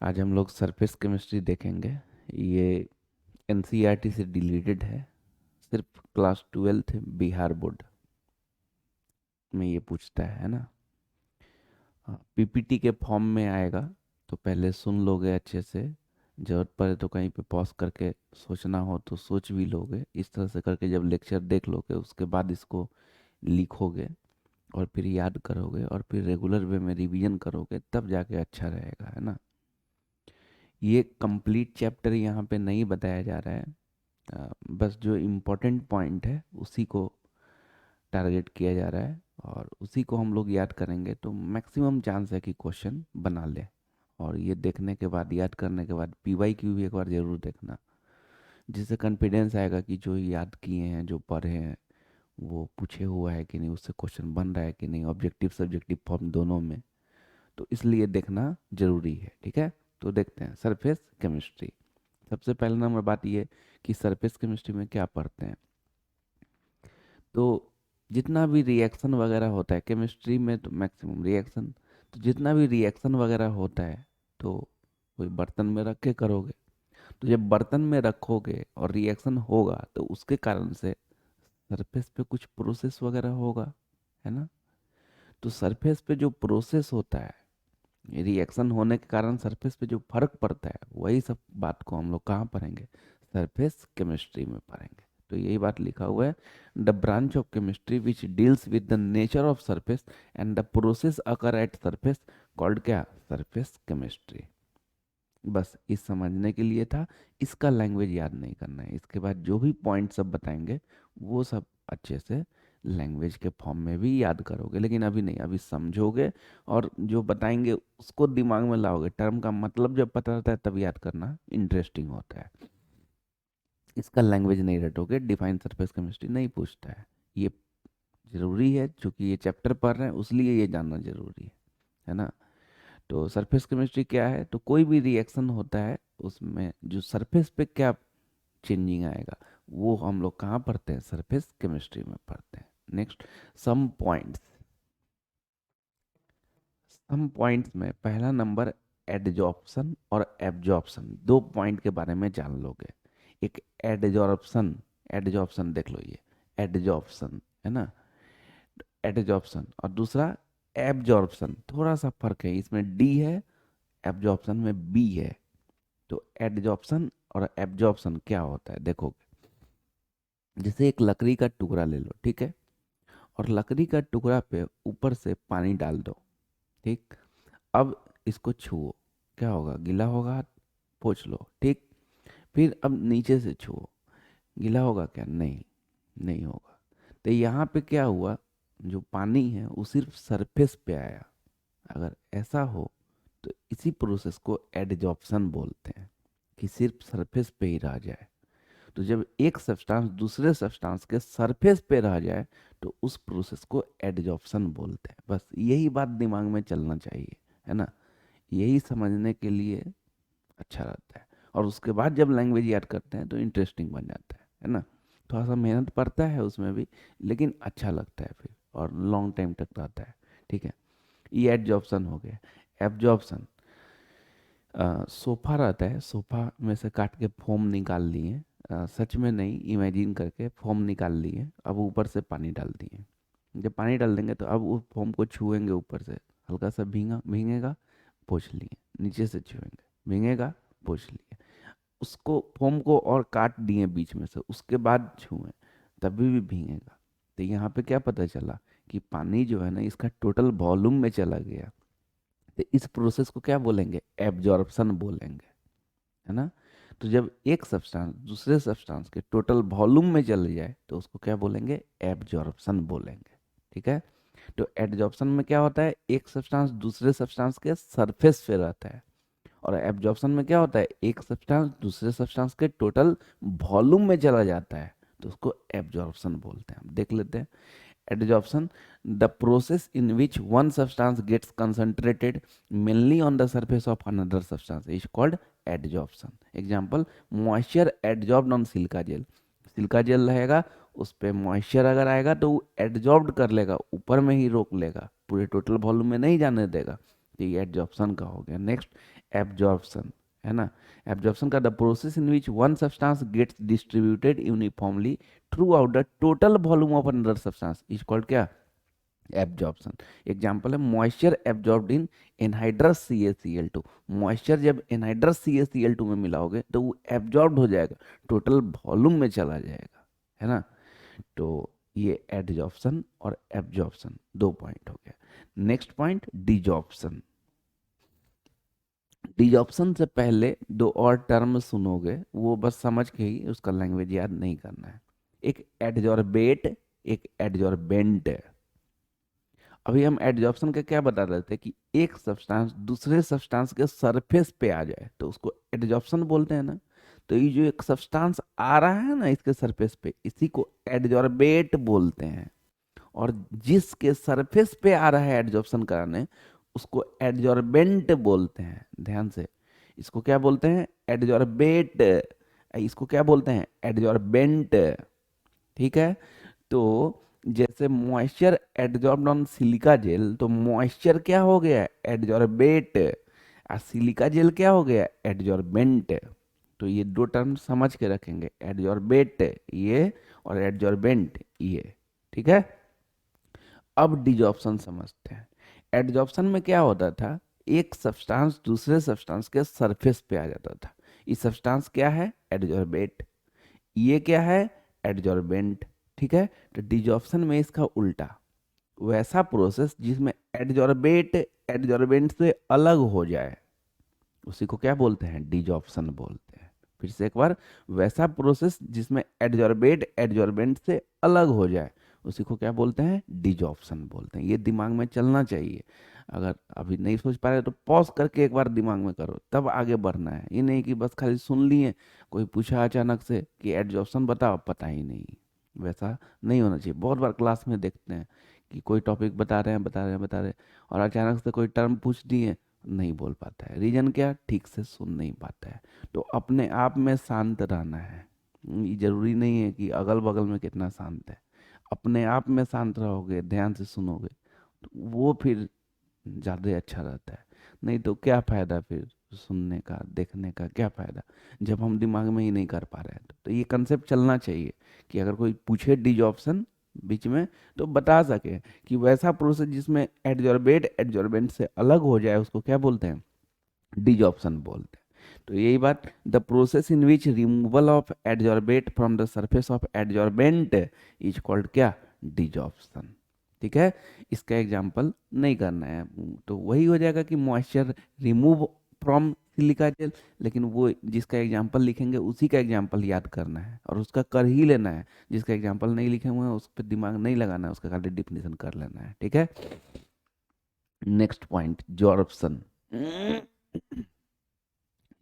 आज हम लोग सरफेस केमिस्ट्री देखेंगे। ये एनसीईआरटी से डिलीटेड है। सिर्फ क्लास 12th बिहार बोर्ड में ये पूछता है ना। पीपीटी के फॉर्म में आएगा, तो पहले सुन लोगे अच्छे से। जरूरत पड़े तो कहीं पे पॉज करके सोचना हो तो सोच भी लोगे। इस तरह से करके जब लेक्चर देख लोगे उसके बाद इसको लिखोगे और फिर याद करोगे और फिर रेगुलर वे में रिवीजन करोगे, तब जाके अच्छा रहेगा, है ना। ये कंप्लीट चैप्टर यहाँ पे नहीं बताया जा रहा है। बस जो इम्पोर्टेंट पॉइंट है उसी को टारगेट किया जा रहा है और उसी को हम लोग याद करेंगे तो मैक्सिमम चांस है कि क्वेश्चन बना ले। और ये देखने के बाद, याद करने के बाद पीवाई क्यू भी एक बार ज़रूर देखना, जिससे कॉन्फिडेंस आएगा कि जो याद किए हैं, जो पढ़े हैं, वो पूछे हुआ है कि नहीं, उससे क्वेश्चन बन रहा है कि नहीं, ऑब्जेक्टिव सब्जेक्टिव फॉर्म दोनों में। तो इसलिए देखना ज़रूरी है, ठीक है। तो देखते हैं सरफेस केमिस्ट्री। सबसे पहले नंबर बात ये कि सरफेस केमिस्ट्री में क्या पढ़ते हैं। तो जितना भी रिएक्शन वगैरह होता है केमिस्ट्री में, तो मैक्सिमम रिएक्शन, तो जितना भी रिएक्शन वगैरह होता है तो कोई बर्तन में रख के करोगे। तो जब बर्तन में रखोगे और रिएक्शन होगा तो उसके कारण से सरफेस पे कुछ प्रोसेस वगैरह होगा, है ना। तो सरफेस पे जो प्रोसेस होता है, रिएक्शन होने के कारण सरफेस पे जो फर्क पड़ता है, वही सब बात को हम लोग कहाँ पढ़ेंगे, सरफेस केमिस्ट्री में पढ़ेंगे। तो यही बात लिखा हुआ है, the branch of chemistry which deals with the nature of surface and the process occur at surface called क्या, सरफेस केमिस्ट्री। बस इस समझने के लिए था। इसका लैंग्वेज याद नहीं करना है। इसके बाद जो भी पॉइंट सब बताएंगे वो सब अच्छे से लैंग्वेज के फॉर्म में भी याद करोगे, लेकिन अभी नहीं, अभी समझोगे और जो बताएंगे उसको दिमाग में लाओगे। टर्म का मतलब जब पता रहता है तब याद करना इंटरेस्टिंग होता है। इसका लैंग्वेज नहीं रटोगे, डिफाइन सरफेस केमिस्ट्री नहीं पूछता है। ये जरूरी है क्योंकि ये चैप्टर पढ़ रहे हैं, उसलिए ये जानना जरूरी है ना। तो सरफेस केमिस्ट्री क्या है, तो कोई भी रिएक्शन होता है उसमें जो सरफेस पे क्या चेंजिंग आएगा, वो हम लोग कहाँ पढ़ते हैं, सरफेस केमिस्ट्री में पढ़ते हैं। Next, some points. Some points में पहला नंबर एडजॉर्प्शन और एब्जॉर्प्शन, दो पॉइंट के बारे में जान लोगे। एक एडजॉर्प्शन, एडजॉर्प्शन देख लो, ये एडजॉर्प्शन है ना, एडजॉर्प्शन। और दूसरा एब्जॉर्प्शन, थोड़ा सा फर्क है, इसमें डी है, एब्जॉर्प्शन में बी है। तो एडजॉर्प्शन और एब्जॉर्प्शन क्या होता है देखोगे। जैसे एक लकड़ी का टुकड़ा ले लो, ठीक है, और लकड़ी का टुकड़ा पे ऊपर से पानी डाल दो, ठीक। अब इसको छुओ, क्या होगा, गीला होगा हाथ, पोंछ लो, ठीक। फिर अब नीचे से छुओ, गीला होगा क्या, नहीं, नहीं होगा। तो यहाँ पे क्या हुआ, जो पानी है वो सिर्फ सरफेस पे आया। अगर ऐसा हो तो इसी प्रोसेस को एडजॉर्प्शन बोलते हैं, कि सिर्फ सरफेस पे ही रह जाए। तो जब एक सब्सटेंस दूसरे सब्सटेंस के सरफेस पे रह जाए तो उस प्रोसेस को एडजॉर्प्शन बोलते हैं। बस यही बात दिमाग में चलना चाहिए, है ना। यही समझने के लिए अच्छा रहता है। और उसके बाद जब लैंग्वेज याद करते हैं तो इंटरेस्टिंग बन जाता है ना। थोड़ा सा मेहनत पड़ता है उसमें भी, लेकिन अच्छा लगता है फिर, और लॉन्ग टाइम तक रहता है, ठीक है। ये एडजॉर्प्शन हो गया। एब्जॉर्प्शन, सोफा रहता है, सोफा में से काट के फोम निकाल लिए, सच में नहीं, इमेजिन करके फोम निकाल लिए, अब ऊपर से पानी डाल दिए। जब पानी डाल देंगे तो अब उस फोम को छुएंगे, ऊपर से हल्का सा भींगा भींगेगा, पोंछ लिए, नीचे से छुएंगे, भींगेगा, पोंछ लिए, उसको फोम को और काट दिए बीच में से, उसके बाद छुएं, तभी भी भींगेगा। तो यहाँ पे क्या पता चला कि पानी जो है ना, इसका टोटल वॉल्यूम में चला गया। तो इस प्रोसेस को क्या बोलेंगे, एब्जॉर्प्शन बोलेंगे, है ना। तो जब एक सब्सटेंस दूसरे सब्सटेंस के टोटल वॉल्यूम में चले जाए तो उसको क्या बोलेंगे, एब्जॉर्प्शन बोलेंगे, ठीक है। तो एब्जॉर्प्शन में क्या होता है, एक सब्सटेंस दूसरे सब्सटेंस के सरफेस पे रहता है। और एब्जॉर्प्शन में क्या होता है, एक सब्सटेंस दूसरे सब्सटेंस के टोटल वॉल्यूम में चला जाता है, तो उसको एब्जॉर्प्शन बोलते हैं। हम देख लेते हैं। Adsorption, the process in which one substance gets concentrated mainly on the surface of another substance is called adsorption. Example, moisture adsorbed on silica gel. Silica gel रहेगा, उस पर मॉइस्चर अगर आएगा तो वो एडजॉर्ब कर लेगा, ऊपर में ही रोक लेगा, पूरे टोटल वॉल्यूम में नहीं जाने देगा। तो ये एडजॉर्प्शन का हो गया। नेक्स्ट, एब्जॉर्प्शन, है ना। एब्जॉर्प्शन का the process in which one substance gets distributed uniformly throughout the total volume of another substance is called क्या, एब्जॉर्प्शन। एग्जाम्पल है moisture absorbed in anhydrous CaCl2। Moisture जब anhydrous CaCl2 में मिलाओगे तो वो absorbed हो जाएगा, total volume में चला जाएगा, है ना। तो ये एडजॉर्प्शन और एब्जॉर्प्शन दो पॉइंट हो गया। Next point desorption. डिजॉर्प्शन से पहले दो और टर्म सुनोगे, वो बस समझ के ही उसका लैंग्वेज याद नहीं करना है। एक एडजॉर्बेट, एक एडजॉर्बेंट। अभी हम एडजॉर्प्शन का क्या बता रहे थे कि एक सब्सटेंस दूसरे सब्सटेंस के सरफेस पे आ जाए तो उसको एडजॉर्प्शन बोलते हैं ना। तो ये जो एक सब्सटेंस आ रहा है ना इसके सरफेस पे, इसी को एडजॉर्बेट बोलते हैं। और जिसके सरफेस पे आ रहा है एडजॉर्प्शन कराने, उसको एडजॉर्बेंट बोलते हैं। ध्यान से, इसको क्या बोलते हैं, एडजॉर्बेट। इसको क्या बोलते हैं, एडजॉर्बेंट। ठीक है। तो जैसे मॉइस्चर एडजॉर्ब्ड ऑन सिलिका जेल, तो मॉइस्चर क्या हो गया, एडजॉर्बेट। और सिलिका जेल क्या हो गया, एडजॉर्बेंट। तो ये दो टर्म समझ के रखेंगे, एडजॉर्बेट ये और एडजॉर्बेंट ये। ठीक है। अब डिजॉर्प्शन समझते हैं। एडजॉर्प्शन में क्या होता था, एक सब्सटेंस दूसरे सब्सटेंस के सरफेस पे आ जाता था। ये सब्सटेंस क्या है, एडजॉर्बेट। ये क्या है, एडजॉर्बेंट। ठीक है। तो डिजॉर्प्शन में इसका उल्टा, वैसा प्रोसेस जिसमें एडजॉर्बेट एडजॉर्बेंट से अलग हो जाए, उसी को क्या बोलते हैं, डिजॉर्प्शन बोलते हैं। फिर से एक बार, वैसा प्रोसेस जिसमें एडजॉर्बेट एडजॉर्बेंट से अलग हो जाए, उसी को क्या बोलते हैं, डिजॉर्प्शन बोलते हैं। ये दिमाग में चलना चाहिए। अगर अभी नहीं सोच पा रहे तो पॉज करके एक बार दिमाग में करो, तब आगे बढ़ना है। ये नहीं कि बस खाली सुन लिए, कोई पूछा अचानक से कि एडजॉर्प्शन बताओ, पता ही नहीं। वैसा नहीं होना चाहिए। बहुत बार क्लास में देखते हैं कि कोई टॉपिक बता रहे हैं बता रहे हैं बता रहे हैं, और अचानक से कोई टर्म पूछ दिए, नहीं बोल पाता है। रीजन क्या, ठीक से सुन नहीं पाता है। तो अपने आप में शांत रहना है। ये जरूरी नहीं है कि अगल बगल में कितना शांत है। अपने आप में शांत रहोगे, ध्यान से सुनोगे, तो वो फिर ज़्यादा अच्छा रहता है। नहीं तो क्या फ़ायदा फिर सुनने का, देखने का क्या फ़ायदा, जब हम दिमाग में ही नहीं कर पा रहे हैं। तो ये कंसेप्ट चलना चाहिए कि अगर कोई पूछे डिज ऑप्शन बीच में, तो बता सके कि वैसा प्रोसेस जिसमें एडजॉर्बेट एडजॉर्बेंट से अलग हो जाए, उसको क्या बोलते हैं, डिज ऑप्शन बोलते हैं। तो यही बात, the process in which removal of adsorbate from the surface of adsorbent is called क्या, डिज ऑप्शन। ठीक है। इसका एग्जाम्पल नहीं करना है, तो वही हो जाएगा कि moisture remove from silica gel, लेकिन वो जिसका एग्जाम्पल लिखेंगे उसी का एग्जाम्पल याद करना है और उसका कर ही लेना है। जिसका एग्जाम्पल नहीं लिखे हुए हैं उस पर दिमाग नहीं लगाना है, उसका खाली डिफिनेशन कर लेना है। ठीक है। Next point, जॉर्प्शन।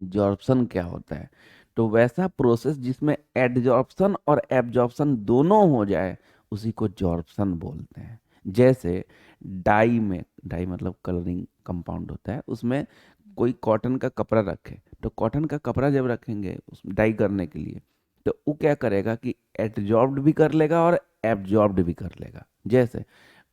जॉर्प्शन क्या होता है, तो वैसा प्रोसेस जिसमें एडजॉर्प्शन और एब्जॉर्प्शन दोनों हो जाए, उसी को जॉर्प्शन बोलते हैं। जैसे डाई में, डाई मतलब कलरिंग कंपाउंड होता है, उसमें कोई कॉटन का कपड़ा रखे, तो कॉटन का कपड़ा जब रखेंगे उस डाई करने के लिए, तो वो क्या करेगा कि एडजॉर्ब्ड भी कर लेगा और एब्जॉर्ब्ड भी कर लेगा। जैसे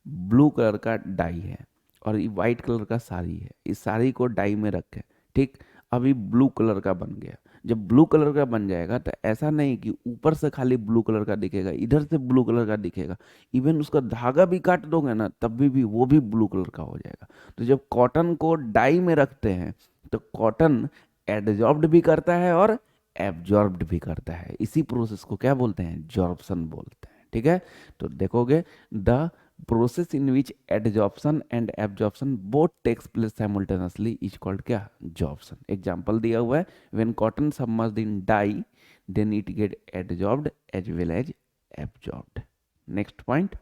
ब्लू कलर का डाई है और ये वाइट कलर का साड़ी है, इस साड़ी को डाई में रखे, ठीक, अभी ब्लू कलर का बन गया। जब ब्लू कलर का बन जाएगा तो ऐसा नहीं कि ऊपर से खाली ब्लू कलर का दिखेगा, इधर से ब्लू कलर का दिखेगा, इवन उसका धागा भी काट दोगे ना तब भी वो भी ब्लू कलर का हो जाएगा। तो जब कॉटन को डाई में रखते हैं, तो कॉटन एडजॉर्ब्ड भी करता है और एब्जॉर्ब्ड भी करता है। इसी प्रोसेस को क्या बोलते हैं, जॉर्प्शन बोलते हैं। ठीक है। तो देखोगे, the process in which adsorption and absorption both takes place simultaneously is called क्या, जॉर्प्शन। एग्जांपल दिया हुआ है, when cotton submerged in dye then it get adsorbed as well as absorbed. Next point,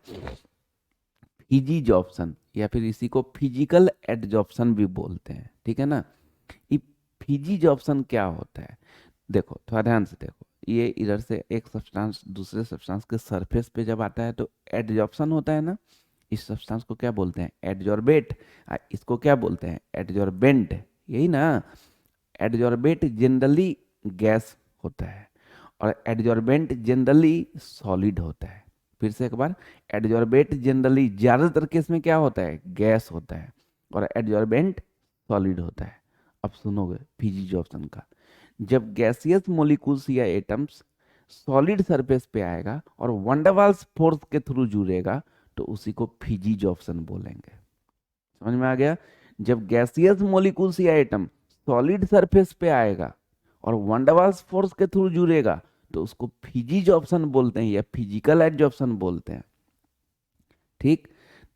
physisorption, या फिर इसी को physical adsorption भी बोलते हैं। ठीक है ना। ये फिजिजॉर्प्शन क्या होता है, देखो थोड़ा ध्यान से देखो। ये इधर से एक सब्सटेंस दूसरे सब्सटेंस के सरफेस पे जब आता है तो एडजॉर्प्शन होता है ना। इस सब्सटेंस को क्या बोलते हैं, एडजॉर्बेट। इसको क्या बोलते हैं, एडजॉर्बेंट। यही ना। एडजॉर्बेट जनरली गैस होता है और एडजॉर्बेंट जनरली सॉलिड होता है। फिर से एक बार, एडजॉर्बेट जनरली ज़्यादातर केस में क्या होता है, गैस होता है, और एडजॉर्बेंट सॉलिड होता है। अब सुनोगे फिजिज ऑप्शन का। जब गैसियस मोलिकुल्स या एटम्स सॉलिड सरफेस पे आएगा और वंडरवाल्स फोर्स के थ्रू जुड़ेगा तो उसी को फिजिज ऑप्शन बोलेंगे। समझ में आ गया? जब गैसियस मोलिकुल्स या एटम सॉलिड सरफेस पे आएगा और वंडरवाल्स फोर्स के थ्रू जुड़ेगा तो उसको फिजिज ऑप्शन बोलते हैं या फिजिकल एडजॉर्प्शन बोलते हैं। ठीक,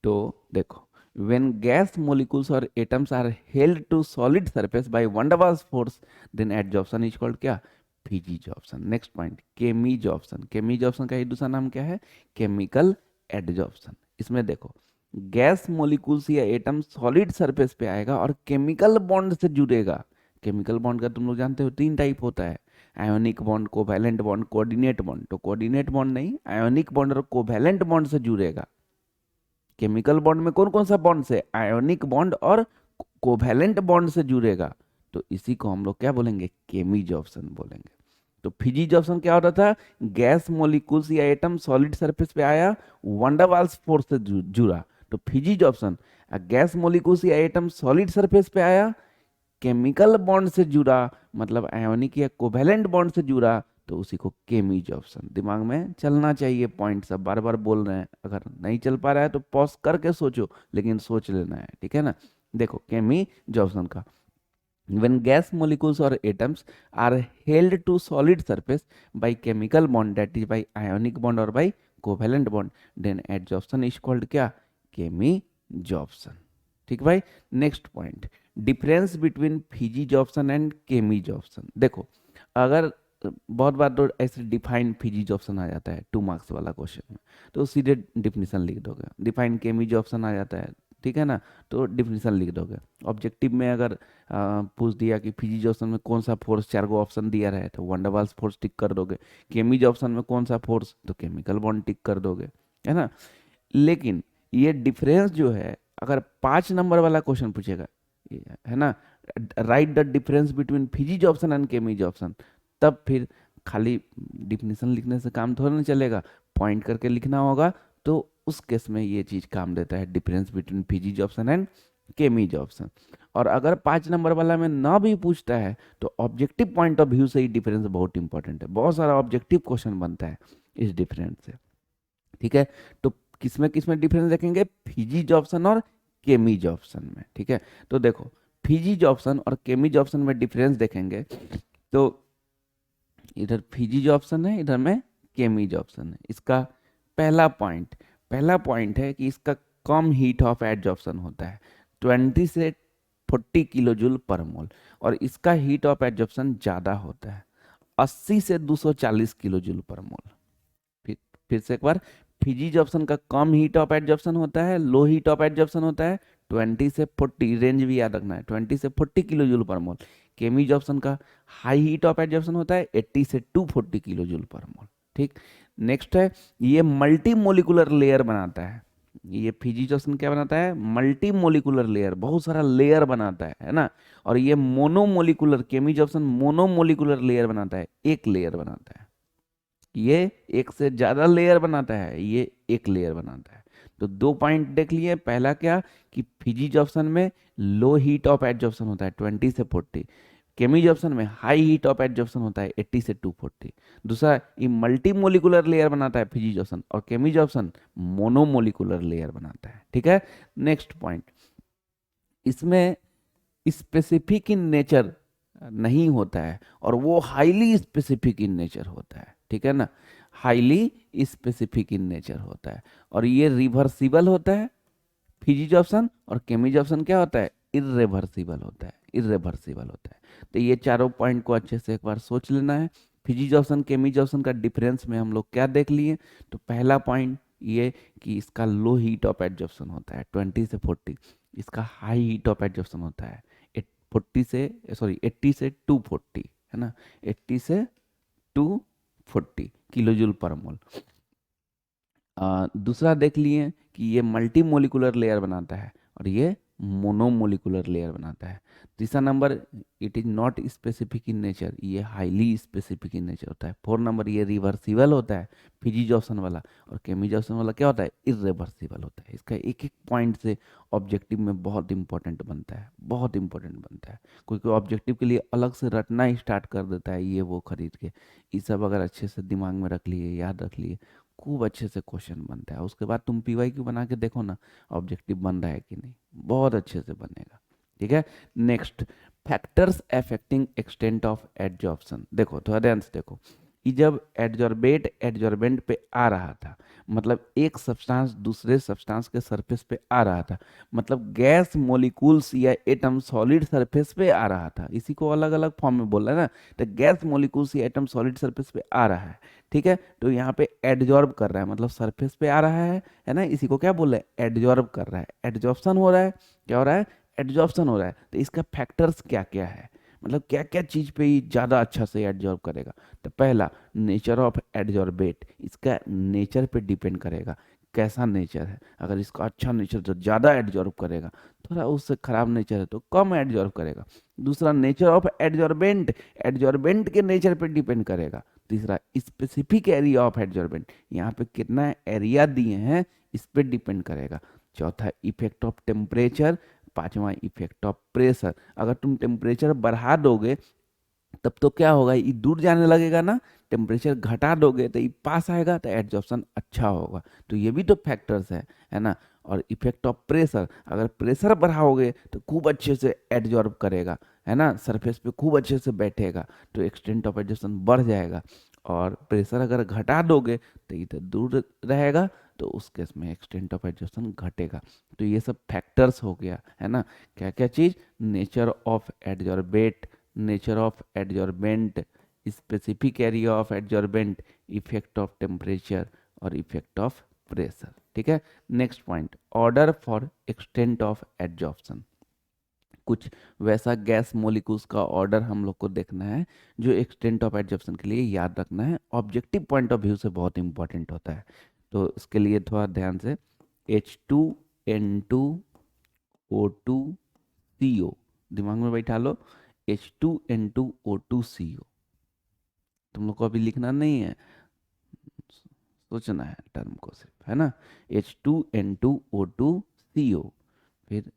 तो देखो, when gas molecules or atoms are held to solid surface by van der Waals force, then adsorption is called क्या? Physisorption. Next point, chemisorption. Chemisorption का ही दूसरा नाम क्या है? Chemical adsorption. इसमें देखो, गैस मोलिकुल्स या एटम सॉलिड सरफेस पे आएगा और केमिकल बॉन्ड से जुड़ेगा। केमिकल बॉन्ड का तुम लोग जानते हो तीन टाइप होता है, ionic bond, covalent bond, coordinate bond. तो कोऑर्डिनेट बॉन्ड नहीं, आयोनिक बॉन्ड और कोवैलेंट बॉन्ड से जुड़ेगा। केमिकल बॉन्ड में कौन कौन सा बॉन्ड से? आयोनिक बॉन्ड और कोवैलेंट बॉन्ड से जुड़ेगा। तो इसी को हम लोग क्या बोलेंगे? केमीज ऑप्शन बोलेंगे। तो फिजिज ऑप्शन क्या होता था? गैस मोलिकुल्स या एटम सॉलिड सरफेस पे आया, वंडर वाल्स फोर्स से जुड़ा, तो फिजिज ऑप्शन। गैस मोलिकुल्स या एटम सॉलिड सरफेस पे आया, केमिकल बॉन्ड से जुड़ा, मतलब आयोनिक या कोवैलेंट बॉन्ड से जुड़ा, तो उसी को केमीज ऑप्शन। दिमाग में चलना चाहिए पॉइंट, सब बार बार बोल रहे हैं, अगर नहीं चल पा रहा है तो पॉज करके सोचो, लेकिन सोच लेना है, ठीक है ना? देखो केमीज ऑप्शन का, when gas molecules or atoms are held to solid surface by chemical bond, that is by ionic bond or by covalent bond, then adsorption is called क्या? केमीजॉर्प्शन। ठीक भाई। Next point, difference between physisorption and chemisorption. देखो, अगर बहुत बार तो ऐसे define फिजिजॉर्प्शन आ जाता है 2 मार्क्स वाला क्वेश्चन में, तो सीधे डिफिनीशन लिख दोगे। डिफाइन केमीजॉर्प्शन आ जाता है, ठीक है ना, तो डिफिनीशन लिख दोगे। ऑब्जेक्टिव में अगर पूछ दिया कि फिजिज ऑप्शन में कौन सा फोर्स, 4 गो ऑप्शन दिया रहे तो वंडरवाल्स फोर्स टिक कर दोगे। केमीज ऑप्शन में कौन सा फोर्स, तो केमिकल बॉन्ड टिक कर दोगे, है ना। लेकिन ये डिफरेंस जो है, अगर 5 नंबर वाला क्वेश्चन पूछेगा, है ना, write the difference between physisorption and chemisorption, तब फिर खाली डिफिनीशन लिखने से काम थोड़ा नहीं चलेगा, पॉइंट करके लिखना होगा। तो उस केस में ये चीज काम देता है, difference between physisorption and chemisorption. और अगर 5 नंबर वाला में ना भी पूछता है तो ऑब्जेक्टिव पॉइंट ऑफ व्यू से ही डिफरेंस बहुत इंपॉर्टेंट है, बहुत सारा ऑब्जेक्टिव क्वेश्चन बनता है इस डिफरेंस से, ठीक है। तो किसमें डिफरेंस देखेंगे? फिजिज ऑप्शन और केमीज ऑप्शन में, ठीक है। तो देखो, फिजिज ऑप्शन और केमीज ऑप्शन में डिफरेंस देखेंगे तो इधर फिजिज ऑप्शन है, इधर में केमीज ऑप्शन है। इसका पहला पॉइंट है कि इसका कम हीट ऑफ एडजॉर्प्शन होता है, 20 से 40 किलो जूल पर मोल, और इसका हीट ऑफ एडजॉर्प्शन ज़्यादा होता है, 80 से 240 किलो जूल पर मोल। फिर फिर से एक बार, फिजिज ऑप्शन का कम हीट ऑफ एडजॉर्प्शन होता है, लो हीट ऑफ एडजॉर्प्शन होता है, 20 से 40, रेंज भी याद रखना है, 20 से 40 किलो जूल पर मोल। केमीज ऑप्शन का हाई हीट ऑफ एडजॉर्प्शन होता है, 80 से 240 किलो जूल पर मोल। ठीक, नेक्स्ट है, ये मल्टी मोलिकुलर लेयर बनाता है। ये फिजिज ऑप्शन क्या बनाता है? मल्टी मोलिकुलर लेयर, बहुत सारा लेयर बनाता है ना। और ये मोनोमोलिकुलर, केमीज ऑप्शन मोनोमोलिकुलर लेयर बनाता है, एक लेयर बनाता है। ये एक से ज्यादा लेयर बनाता है, ये एक लेयर बनाता है। तो 2 पॉइंट देख लिए, पहला क्या कि फिजिज ऑप्शन में लो हीट ऑफ एडजॉर्प्शन होता है 20 से 40, केमिज ऑप्शन में हाई हीट ऑफ एडजॉर्प्शन होता है 80 से 240। दूसरा, ये मल्टी मोलिकुलर लेयर बनाता है फिजिज ऑप्शन, और केमिज ऑप्शन मोनोमोलिकुलर लेयर बनाता है, ठीक है। नेक्स्ट पॉइंट, इसमें स्पेसिफिक इन नेचर नहीं होता है, और वो हाईली स्पेसिफिक इन नेचर होता है, ठीक है ना, हाईली स्पेसिफिक इन नेचर होता है। और ये रिवर्सिबल होता है फिजिज ऑप्शन, और केमिज ऑप्शन क्या होता है? इरेवर्सिबल होता है, इरेवर्सिबल होता है। तो ये चारों पॉइंट को अच्छे से एक बार सोच लेना है। फिजिज ऑप्शन केमिज ऑप्शन का डिफरेंस में हम लोग क्या देख लिए? तो पहला पॉइंट ये कि इसका लो हीट ऑफ एडजॉर्प्शन होता है 20 से 40, इसका हाई हीट ऑफ एडजॉर्प्शन होता है 80 से 240, है ना, 80 से 240 किलो जूल पर मोल। दूसरा देख लिए कि ये मल्टी मोलिकुलर लेयर बनाता है, और ये मोनोमोलिकुलर लेयर बनाता है। तीसरा number, it is not specific in nature, ये हाईली स्पेसिफिक इन नेचर होता है। फोर नंबर, ये रिवर्सिबल होता है, फिजिजॉसन वाला। और केमिजॉसन वाला क्या होता है, इरिवर्सिबल होता है। इसका एक एक पॉइंट से ऑब्जेक्टिव में बहुत इंपॉर्टेंट बनता है, बहुत इंपॉर्टेंट बनता है। कोई कोई ऑब्जेक्टिव के लिए अलग से रटना ही स्टार्ट कर देता है ये वो खरीद के। ये सब अगर अच्छे से दिमाग में रख लिए, याद रख लिए, खूब अच्छे से क्वेश्चन बनता है। उसके बाद तुम पीवाई क्यू बना के देखो ना, ऑब्जेक्टिव बन रहा है कि नहीं, बहुत अच्छे से बनेगा। ठीक है। Next, factors affecting extent of adsorption. देखो थोड़ा ध्यान से देखो कि जब एडजॉर्बेट एडजॉर्बेंट पे आ रहा था, मतलब एक सब्सटेंस दूसरे सब्सटेंस के सरफेस पे आ रहा था, मतलब गैस मॉलिक्यूल्स या एटम सॉलिड सरफेस पे आ रहा था, इसी को अलग अलग फॉर्म में बोल रहा है ना, तो गैस मॉलिक्यूल्स या एटम सॉलिड सरफेस पे आ रहा है। ठीक है, तो यहाँ पे एडजॉर्ब कर रहा है, मतलब सरफेस पे आ रहा है ना, इसी को क्या बोल रहे हैं, एडजॉर्ब कर रहा है, एडजॉर्प्शन हो रहा है। क्या हो रहा है, एडजॉर्प्शन हो रहा है। तो इसका फैक्टर्स क्या क्या है, मतलब क्या क्या चीज पे ये ज्यादा अच्छा से एडजॉर्ब करेगा। तो पहला, नेचर ऑफ एडजॉर्बेट, इसका नेचर पे डिपेंड करेगा, कैसा नेचर है। अगर इसका अच्छा नेचर तो ज़्यादा एडजॉर्ब करेगा, थोड़ा उससे खराब नेचर है तो कम एडजॉर्ब करेगा। दूसरा, नेचर ऑफ एडजॉर्बेंट, एडजॉर्बेंट के नेचर पे डिपेंड करेगा। तीसरा, स्पेसिफिक एरिया ऑफ एडजॉर्बेंट, यहाँ पे कितना एरिया दिए हैं इस पे डिपेंड करेगा। चौथा, इफेक्ट ऑफ टेम्परेचर। पांचवा, इफेक्ट ऑफ प्रेशर। अगर तुम टेम्परेचर बढ़ा दोगे तब तो क्या होगा, ये दूर जाने लगेगा ना, टेम्परेचर घटा दोगे तो ये पास आएगा, तो एड्जॉर्प्शन अच्छा होगा। तो ये भी तो फैक्टर्स है ना। और इफेक्ट ऑफ प्रेशर, अगर प्रेशर बढ़ाओगे तो खूब अच्छे से एड्जॉर्ब करेगा, है ना, सरफेस पे खूब अच्छे से बैठेगा, तो एक्सटेंट ऑफ एड्जॉर्प्शन बढ़ जाएगा। और प्रेशर अगर घटा दोगे तो ये तो दूर रहेगा, तो उस केस में एक्सटेंट ऑफ एड्जॉर्प्शन घटेगा। तो ये सब फैक्टर्स हो गया, है ना। क्या क्या चीज़, nature of adsorbate, nature of adsorbent, specific area of adsorbent, effect of temperature और इफेक्ट ऑफ प्रेशर। ठीक है। Next point, order for extent of adsorption. कुछ वैसा गैस मोलिक्यूल्स का ऑर्डर हम लोग को देखना है जो एक्सटेंट ऑफ एडजॉर्प्शन के लिए याद रखना है, ऑब्जेक्टिव पॉइंट ऑफ व्यू से बहुत इंपॉर्टेंट होता है। तो इसके लिए थोड़ा ध्यान से, H2N2O2CO, दिमाग में बैठा लो, H2N2O2CO। तुम लोग को अभी लिखना नहीं है, सोचना है टर्म को सिर्फ, है ना। H2N2O2CO, फिर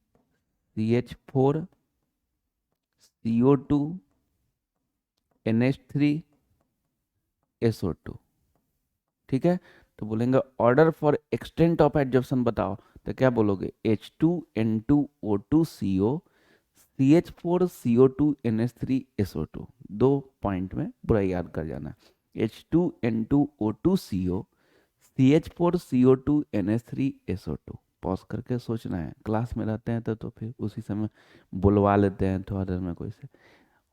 CH4CO2NH3SO2। ठीक है। तो बोलेंगे order for extent of adsorption बताओ, तो क्या बोलोगे, H2N2O2CO, CH4CO2NH3SO2। दो पॉइंट में पूरा याद कर जाना, H2N2O2CO, CH4CO2NH3SO2। पॉज करके सोचना है, क्लास में रहते हैं तो फिर उसी समय बुलवा लेते हैं थोड़ा देर में कोई से,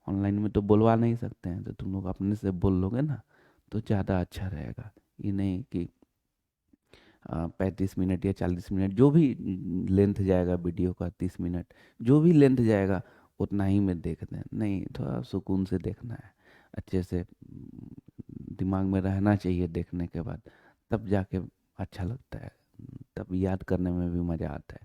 ऑनलाइन में तो बुलवा नहीं सकते हैं, तो तुम लोग अपने से बोल लोगे ना तो ज़्यादा अच्छा रहेगा। ये नहीं कि 35 मिनट या 40 मिनट, जो भी लेंथ जाएगा वीडियो का, 30 मिनट, जो भी लेंथ जाएगा उतना ही में देखते हैं, नहीं थोड़ा सुकून से देखना है, अच्छे से दिमाग में रहना चाहिए देखने के बाद, तब जाके अच्छा लगता है, तब याद करने में भी मज़ा आता है।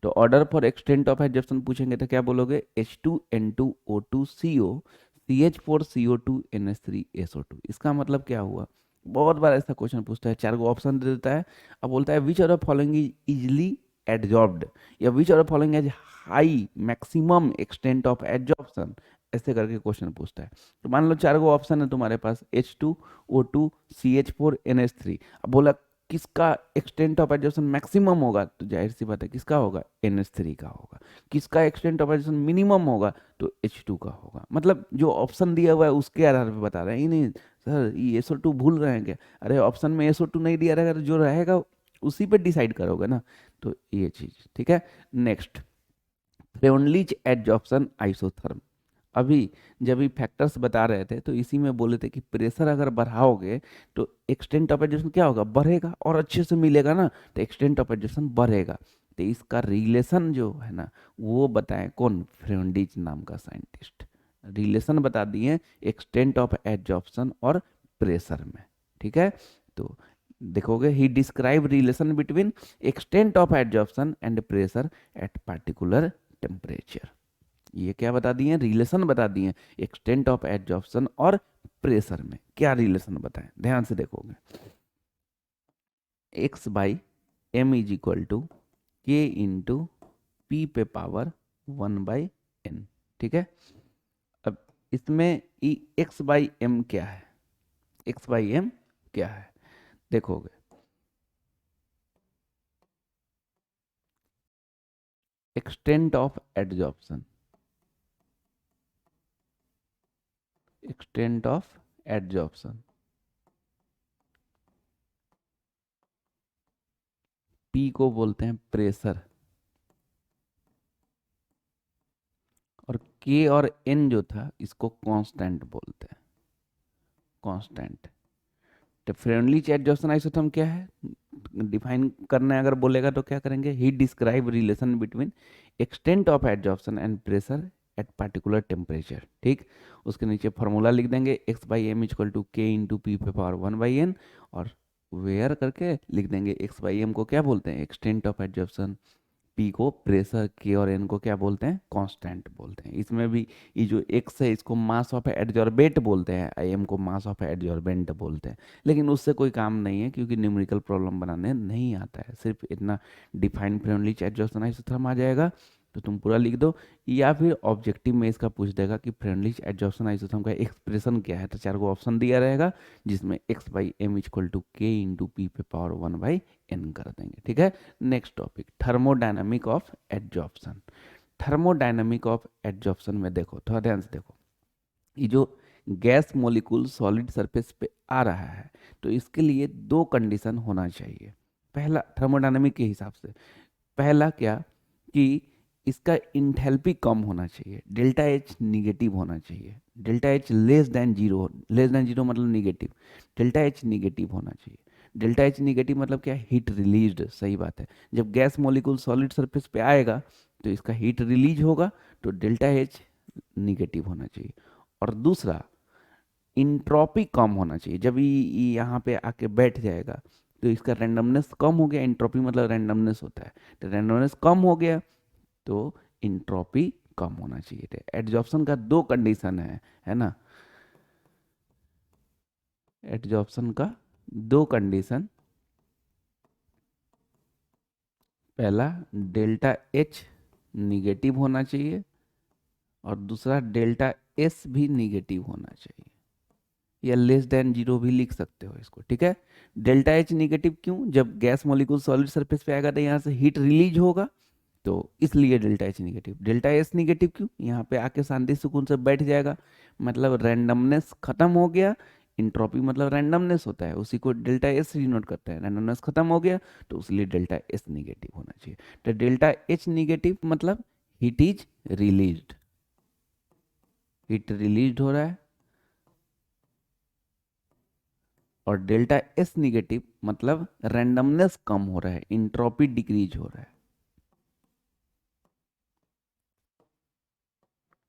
तो order for extent of adsorption पूछेंगे तो क्या बोलोगे, H2N2O2CO, CH4CO2NH3SO2। इसका मतलब क्या हुआ, बहुत बार ऐसा क्वेश्चन पूछता है, चार गो ऑप्शन दे देता है, अब बोलता है which are the following is easily adsorbed, या which are the following as high maximum extent of adsorption, ऐसे करके क्वेश्चन पूछता है। तो मान लो चार गो ऑप्शन है तुम्हारे पास, H2O2CH4NH3, अब बोला किसका एक्सटेंट ऑफ एडजॉर्प्शन मैक्सिमम होगा, तो जाहिर सी बात है किसका होगा, NH3 का होगा। किसका एक्सटेंट ऑफ एडजॉर्प्शन मिनिमम होगा, तो H2 का होगा। मतलब जो ऑप्शन दिया हुआ है उसके आधार पर बता रहे हैं, ये नहीं सर ये SO2 भूल रहे हैं क्या, अरे ऑप्शन में SO2 नहीं दिया रहेगा तो जो रहेगा उसी पे डिसाइड करोगे ना। तो ये चीज ठीक है। Next, Freundlich adsorption isotherm. अभी जब ये फैक्टर्स बता रहे थे तो इसी में बोले थे कि प्रेशर अगर बढ़ाओगे तो एक्सटेंट ऑफ एडजॉर्प्शन क्या होगा, बढ़ेगा, और अच्छे से मिलेगा ना, तो एक्सटेंट ऑफ एडजॉर्प्शन बढ़ेगा। तो इसका रिलेशन जो है ना, वो बताएं कौन, फ्रेउनलीच नाम का साइंटिस्ट, रिलेशन बता दिए एक्सटेंट ऑफ एडजॉर्प्शन और प्रेशर में। ठीक है। तो देखोगे he describe relation between extent of adsorption and pressure at particular temperature. ये क्या बता दिए, रिलेशन बता दिए एक्सटेंट ऑफ एडजॉर्प्शन और प्रेशर में। क्या रिलेशन बताएं, ध्यान से देखोगे, x by m is equal to k into p पे पावर 1/n। ठीक है, अब इसमें एक्स बाई एम क्या है, एक्स बाई एम क्या है, देखोगे extent of adsorption, extent of adsorption, P को बोलते हैं प्रेशर, और के और एन जो था इसको कांस्टेंट बोलते हैं, कांस्टेंट। तो फ्रेंडली एडजॉर्प्शन आइसोटर्म क्या है, डिफाइन करना है अगर बोलेगा तो क्या करेंगे, he describe relation between extent of adsorption and pressure at particular temperature. ठीक, उसके नीचे फॉर्मूला लिख देंगे x by m equal to k into p पे पावर 1/n, और वेयर करके लिख देंगे एक्स बाई एम को क्या बोलते हैं, एक्सटेंट ऑफ एडजॉर्प्शन, पी को प्रेशर, के और एन को क्या बोलते हैं, कांस्टेंट बोलते हैं। इसमें भी ये जो एक्स है इसको मास ऑफ एडजॉर्बेट बोलते हैं, आई एम को मास ऑफ एडजॉर्बेंट बोलते हैं, लेकिन उससे कोई काम नहीं है क्योंकि न्यूमेरिकल प्रॉब्लम बनाने नहीं आता है, सिर्फ इतना डिफाइन फ्रेंडली एडजॉर्प्शन आइसोथर्म आ जाएगा तो तुम पूरा लिख दो। या फिर ऑब्जेक्टिव में इसका पूछ देगा कि फ्रेंडली एडजॉर्प्शन आइसोथर्म का एक्सप्रेशन क्या है, तो चार को ऑप्शन दिया रहेगा जिसमें x by m equal to k into p पे पावर 1/n कर देंगे। ठीक है, next topic thermodynamic of adsorption. Thermodynamic of adsorption में देखो, थोड़ा ध्यान से देखो, ये जो गैस मॉलिक्यूल सॉलिड सरफेस पे आ रहा है तो इसके लिए दो कंडीशन होना चाहिए। पहला थर्मोडायनामिक के हिसाब से, पहला क्या कि इसका इंथैल्पी कम होना चाहिए, डेल्टा एच निगेटिव होना चाहिए, delta H less than zero, less than zero मतलब निगेटिव, डेल्टा एच निगेटिव होना चाहिए। डेल्टा एच निगेटिव मतलब क्या, हीट रिलीज्ड, सही बात है, जब गैस मॉलिक्यूल सॉलिड सरफेस पे आएगा तो इसका हीट रिलीज होगा, तो डेल्टा एच निगेटिव होना चाहिए। और दूसरा इंट्रॉपी कम होना चाहिए, जब ये यहाँ पे आके बैठ जाएगा तो इसका रैंडमनेस कम हो गया, इंट्रॉपी मतलब रैंडमनेस होता है, तो रैंडमनेस कम हो गया तो इंट्रॉपी कम होना चाहिए थे। एडजॉर्प्शन का दो कंडीशन है ना, एडजॉर्प्शन का दो कंडीशन, पहला डेल्टा एच निगेटिव होना चाहिए और दूसरा डेल्टा एस भी निगेटिव होना चाहिए, या लेस देन जीरो भी लिख सकते हो इसको। ठीक है, डेल्टा एच निगेटिव क्यों, जब गैस मॉलिक्यूल सॉलिड सरफेस पे आएगा तो यहाँ से हीट रिलीज होगा, तो इसलिए delta H negative. Delta S negative क्यों, यहाँ पे आके शांति सुकून से बैठ जाएगा, मतलब रैंडमनेस खत्म हो गया, इंट्रॉपी मतलब रैंडमनेस होता है, उसी को डेल्टा एस डिनोट करता है, रैंडमनेस खत्म हो गया तो इसलिए डेल्टा एस निगेटिव होना चाहिए। तो डेल्टा एच निगेटिव मतलब heat is released, heat release हो रहा है, और डेल्टा एस निगेटिव मतलब रैंडमनेस कम हो रहा है, इंट्रॉपी डिक्रीज हो रहा है,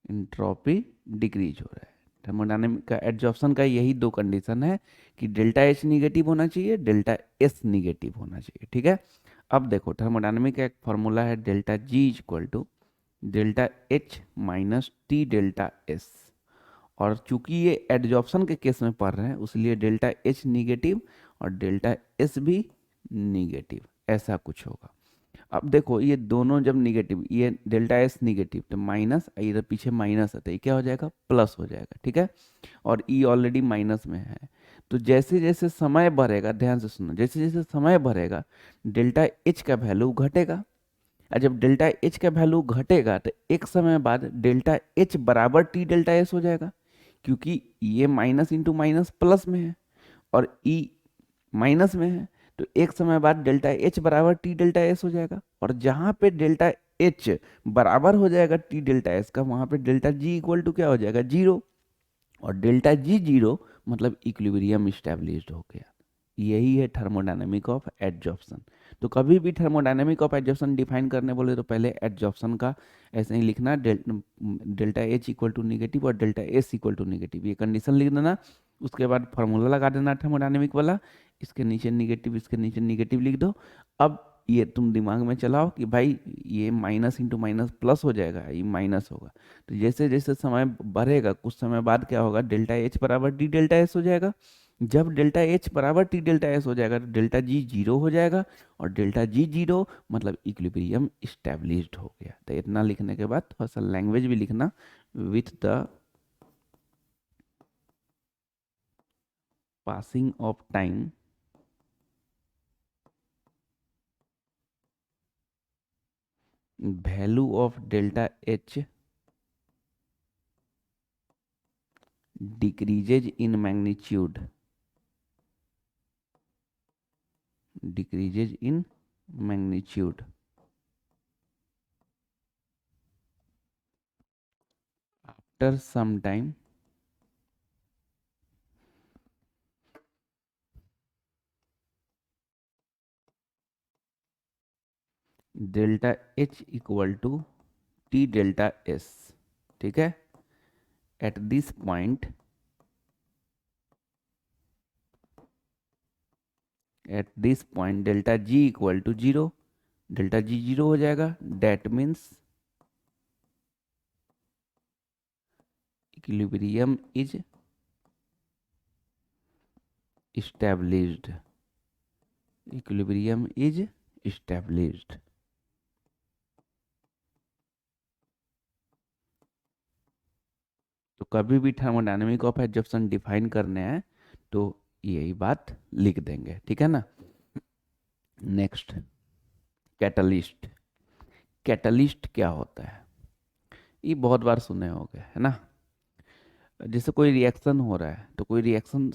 इंट्रॉपी डिक्रीज हो रहा है। थर्मोडायनेमिक का एडजॉर्प्शन का यही दो कंडीशन है कि डेल्टा एच निगेटिव होना चाहिए, डेल्टा एस निगेटिव होना चाहिए। ठीक है, अब देखो थर्मोडायनेमिक का एक फॉर्मूला है delta G equal to delta H minus T delta S, और चूंकि ये एडजॉर्प्शन के केस में पढ़ रहे हैं इसलिए डेल्टा एच निगेटिव और डेल्टा एस भी निगेटिव, ऐसा कुछ होगा। अब देखो ये दोनों जब निगेटिव, ये डेल्टा एस निगेटिव तो माइनस, इधर पीछे माइनस है तो ये क्या हो जाएगा, प्लस हो जाएगा। ठीक है, और ई ऑलरेडी माइनस में है, तो जैसे जैसे समय बढ़ेगा, ध्यान से सुनो, जैसे जैसे समय बढ़ेगा डेल्टा एच का वैल्यू घटेगा, और जब डेल्टा एच का वैल्यू घटेगा तो एक समय बाद डेल्टा एच बराबर टी डेल्टा एस हो जाएगा, क्योंकि ये माइनस इंटू माइनस प्लस में है और ई माइनस में है, तो एक समय बाद डेल्टा एच बराबर टी डेल्टा एस हो जाएगा, और जहां पे डेल्टा एच बराबर हो जाएगा टी डेल्टा एस का वहां पे डेल्टा जी इक्वल टू क्या हो जाएगा, जीरो, और डेल्टा जी जीरो मतलब इक्विलिब्रियम स्टैब्लिश्ड हो गया, यही है थर्मोडायनेमिक ऑफ एडजॉर्प्शन। तो कभी भी थर्मोडायनेमिक ऑफ एडजॉर्प्शन डिफाइन करने बोले तो पहले एडजॉर्प्शन का ऐसे ही लिखना, delta H equal to negative और delta S equal to negative, ये कंडीशन लिख देना। उसके बाद फार्मूला लगा देना थर्मोडायनेमिक वाला, इसके नीचे निगेटिव इसके नीचे निगेटिव लिख दो। अब ये तुम दिमाग में चलाओ कि भाई ये माइनस इंटू माइनस प्लस हो जाएगा, ये माइनस होगा। तो जैसे जैसे समय बढ़ेगा कुछ समय बाद क्या होगा, डेल्टा एच बराबर डी डेल्टा एस हो जाएगा। जब डेल्टा एच बराबर टी डेल्टा एस हो जाएगा तो डेल्टा जी जीरो हो जाएगा, और डेल्टा जी जीरो मतलब इक्विलिब्रियम इस्टेब्लिश्ड हो गया। तो इतना लिखने के बाद थोड़ा सा लैंग्वेज भी लिखना, with the passing of time value of delta H decreases in magnitude, decreases in magnitude after some time delta h equal to t delta s। ठीक है, at this point delta g equal to zero, delta G zero हो जाएगा, that means equilibrium is established, equilibrium is established। तो कभी भी thermodynamic of adsorption define करने हैं तो यही बात लिख देंगे, ठीक है ना। Next, catalyst. कैटलिस्ट क्या होता है, ये बहुत बार सुने होंगे, है ना। जैसे कोई रिएक्शन हो रहा है तो कोई रिएक्शन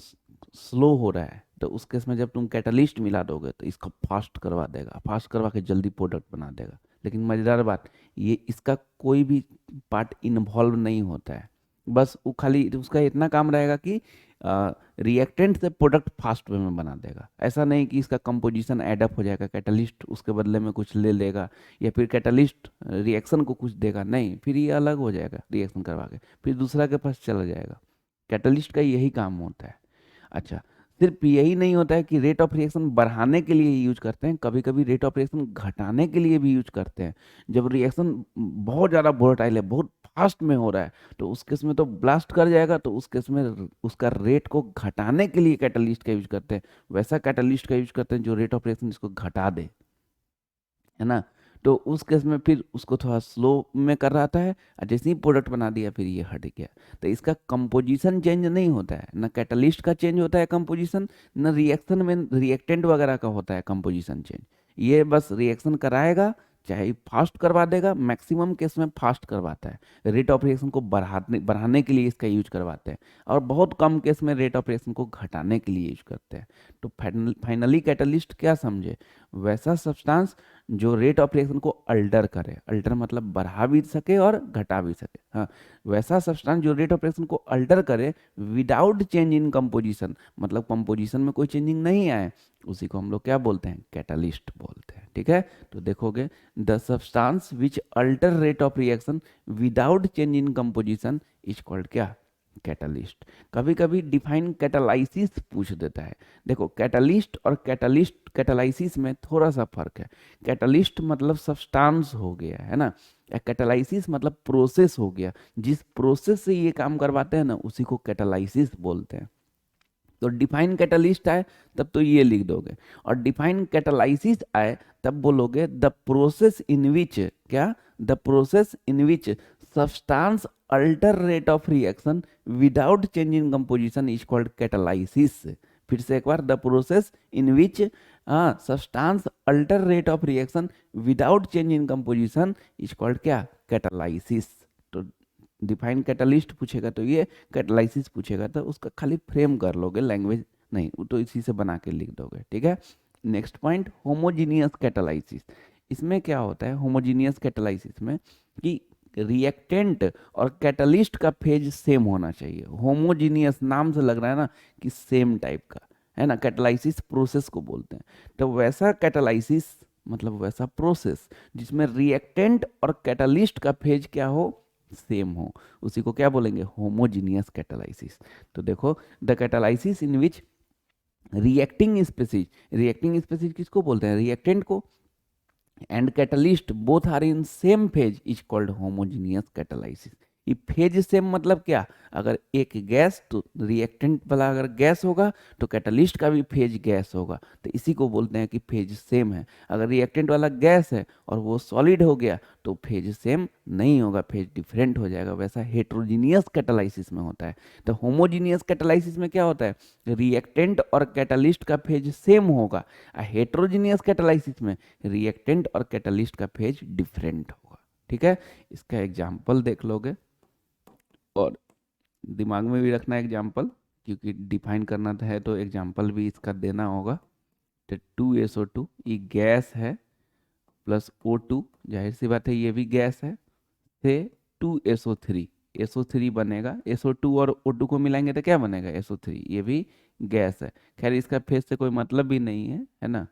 स्लो हो रहा है, तो उस केस में जब तुम कैटलिस्ट मिला दोगे तो इसको फास्ट करवा देगा, फास्ट करवा के जल्दी प्रोडक्ट बना देगा। लेकिन मज़ेदार बात, ये इसका कोई भी पार्ट इन्वॉल्व नहीं होता है, बस वो खाली उसका इतना काम रहेगा कि रिएक्टेंट से प्रोडक्ट फास्ट वे में बना देगा। ऐसा नहीं कि इसका कंपोजिशन एडअप हो जाएगा, कैटलिस्ट उसके बदले में कुछ ले लेगा, या फिर कैटलिस्ट रिएक्शन को कुछ देगा, नहीं, फिर ये अलग हो जाएगा रिएक्शन करवा के, फिर दूसरा के पास चला जाएगा। कैटलिस्ट का यही काम होता है। अच्छा, सिर्फ यही नहीं होता है कि रेट ऑफ रिएक्शन बढ़ाने के लिए यूज करते हैं, कभी कभी रेट ऑफ रिएक्शन घटाने के लिए भी यूज करते हैं। जब रिएक्शन बहुत ज़्यादा वोलेटाइल है, बहुत फास्ट में हो रहा है, तो उस केस में तो ब्लास्ट कर जाएगा, तो उस केस में उसका रेट को घटाने के लिए कैटलिस्ट का यूज करते हैं। वैसा कैटलिस्ट का यूज करते हैं जो रेट ऑफ रिएक्शन इसको घटा दे, है ना। तो उस केस में फिर उसको थोड़ा स्लो में कर रहा था है, और जैसे ही प्रोडक्ट बना दिया फिर ये हट गया। तो इसका कंपोजिशन चेंज नहीं होता है, ना कैटलिस्ट का चेंज होता है कंपोजिशन, न रिएक्शन में रिएक्टेंट वगैरह का होता है कंपोजिशन चेंज। ये बस रिएक्शन कराएगा, चाहे फास्ट करवा देगा, मैक्सिमम केस में फास्ट करवाता है, रेट ऑफ रिएक्शन को बढ़ाने के लिए इसका यूज करवाते हैं, और बहुत कम केस में रेट ऑफ रिएक्शन को घटाने के लिए यूज करते हैं। तो फाइनली कैटलिस्ट क्या समझे, वैसा सब्सटेंस जो रेट ऑफ रिएक्शन को अल्टर करे, अल्टर मतलब बढ़ा भी सके और घटा भी सके, हाँ, वैसा सब्सटेंस जो रेट ऑफ रिएक्शन को अल्टर करे विदाउट चेंज इन कंपोजिशन, मतलब कंपोजिशन में कोई चेंजिंग नहीं आए, उसी को हम लोग क्या बोलते हैं, कैटलिस्ट बोलते हैं। ठीक है, तो देखोगे, the substance which alter rate of reaction without change in composition is called क्या, कैटलिस्ट। कभी कभी डिफाइन कैटालाइसिस पूछ देता है। देखो, कैटलिस्ट और कैटालाइसिस में थोड़ा सा फर्क है। कैटलिस्ट मतलब सब्सटेंस हो गया, है ना, या कैटालाइसिस मतलब प्रोसेस हो गया, जिस प्रोसेस से ये काम करवाते हैं ना उसी को कैटालाइसिस बोलते हैं। तो डिफाइन कैटलिस्ट आए तब तो ये लिख दोगे, और डिफाइन कैटालाइसिस आए तब बोलोगे द प्रोसेस इन विच, क्या, the process in which substance alter rate of reaction without change in composition is called catalysis. फिर से एक बार, the process in which substance alter rate of reaction without change in composition is called क्या, catalysis. तो define catalyst पूछेगा तो ये, कैटलाइसिस पूछेगा तो उसका खाली फ्रेम कर लोगे, लैंग्वेज नहीं, वो तो इसी से बना के लिख दोगे। ठीक है, नेक्स्ट पॉइंट, होमोजीनियस कैटलाइसिस। इसमें क्या होता है होमोजीनियस कैटलाइसिस में, कि रिएक्टेंट और कैटलिस्ट का फेज सेम होना चाहिए। होमोजीनियस नाम से लग रहा है ना कि सेम टाइप का, है ना, कैटालाइसिस प्रोसेस को बोलते हैं। तो वैसा कैटालाइसिस मतलब वैसा प्रोसेस जिसमें रिएक्टेंट और कैटालिस्ट का फेज क्या हो, सेम हो, उसी को क्या बोलेंगे, होमोजीनियस कैटालाइसिस। तो देखो, the catalysis in which reacting species किसको बोलते हैं, रिएक्टेंट को, and catalyst both are in same phase is called homogeneous catalysis. ये फेज सेम मतलब क्या, अगर एक गैस तो रिएक्टेंट वाला अगर गैस होगा तो कैटलिस्ट का भी फेज गैस होगा, तो इसी को बोलते हैं कि फेज सेम है। अगर रिएक्टेंट वाला गैस है और वो सॉलिड हो गया तो फेज सेम नहीं होगा, फेज डिफरेंट हो जाएगा। वैसा हेट्रोजीनियस कैटालाइसिस में होता है। तो होमोजीनियस कैटालाइसिस में क्या होता है, रिएक्टेंट और कैटलिस्ट का फेज सेम होगा। हेट्रोजीनियस कैटालाइसिस में रिएक्टेंट और कैटलिस्ट का फेज डिफरेंट होगा। ठीक है, इसका एग्जाम्पल देख लोगे और दिमाग में भी रखना एग्जाम्पल, क्योंकि डिफाइन करना है तो एग्जाम्पल भी इसका देना होगा। तो 2SO2 ये गैस है, प्लस O2, जाहिर सी बात है ये भी गैस है, से 2SO3, SO3 बनेगा। SO2 और O2 को मिलाएंगे तो क्या बनेगा, SO3, ये भी गैस है। खैर इसका फेज से कोई मतलब भी नहीं है ना।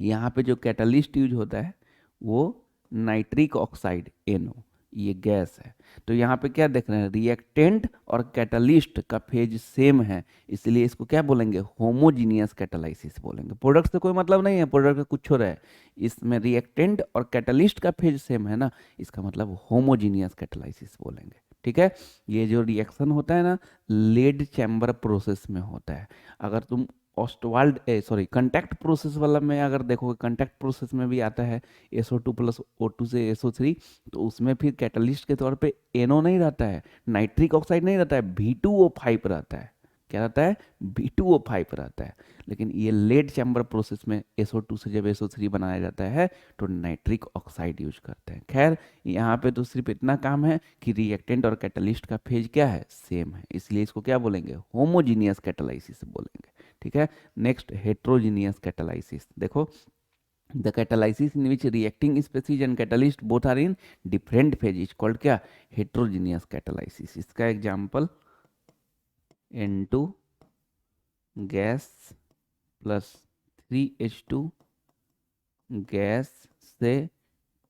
यहाँ पे जो कैटलिस्ट यूज होता है वो नाइट्रिक ऑक्साइड NO, ये गैस है। तो यहाँ पे क्या देख रहे हैं, रिएक्टेंट और कैटलिस्ट का फेज सेम है, इसलिए इसको क्या बोलेंगे, होमोजीनियस कैटालाइसिस बोलेंगे। प्रोडक्ट से कोई मतलब नहीं है, प्रोडक्ट का कुछ हो रहा है, इसमें रिएक्टेंट और कैटलिस्ट का फेज सेम है ना, इसका मतलब होमोजीनियस कैटालाइसिस बोलेंगे। ठीक है, ये जो रिएक्शन होता है ना, लेड चैम्बर प्रोसेस में होता है। अगर तुम ऑस्टवाल्ड कंटैक्ट प्रोसेस वाला में अगर देखोगे, कंटैक्ट प्रोसेस में भी आता है SO2 प्लस O2 से SO3, तो उसमें फिर कैटलिस्ट के तौर पे NO नहीं रहता है, नाइट्रिक ऑक्साइड नहीं रहता है, B2O5 रहता है। क्या रहता है, B2O5 रहता है। लेकिन ये लेड चैम्बर प्रोसेस में SO2 से जब SO3 बनाया जाता है तो नाइट्रिक ऑक्साइड यूज करते हैं। खैर यहाँ पे तो सिर्फ इतना काम है कि रिएक्टेंट और कैटलिस्ट का फेज क्या है, सेम है, इसलिए इसको क्या बोलेंगे, होमोजीनियस कैटालाइसिस बोलेंगे। ठीक है, नेक्स्ट हेट्रोजीनियस कैटालाइसिस देखो, the catalysis in which reacting species and catalyst both are in different phase is called क्या, हेट्रोजीनियस कैटालाइसिस। इसका example N2 gas plus 3H2 gas से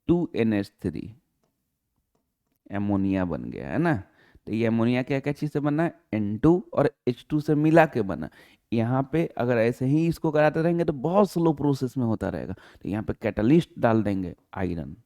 2NH3 एमोनिया बन गया है ना। तो ये एमोनिया क्या क्या चीज़ से बना है, N2 और H2 से मिला के बना। यहाँ पे अगर ऐसे ही इसको कराते रहेंगे तो बहुत स्लो प्रोसेस में होता रहेगा। तो यहाँ पे कैटलिस्ट डाल देंगे आयरन।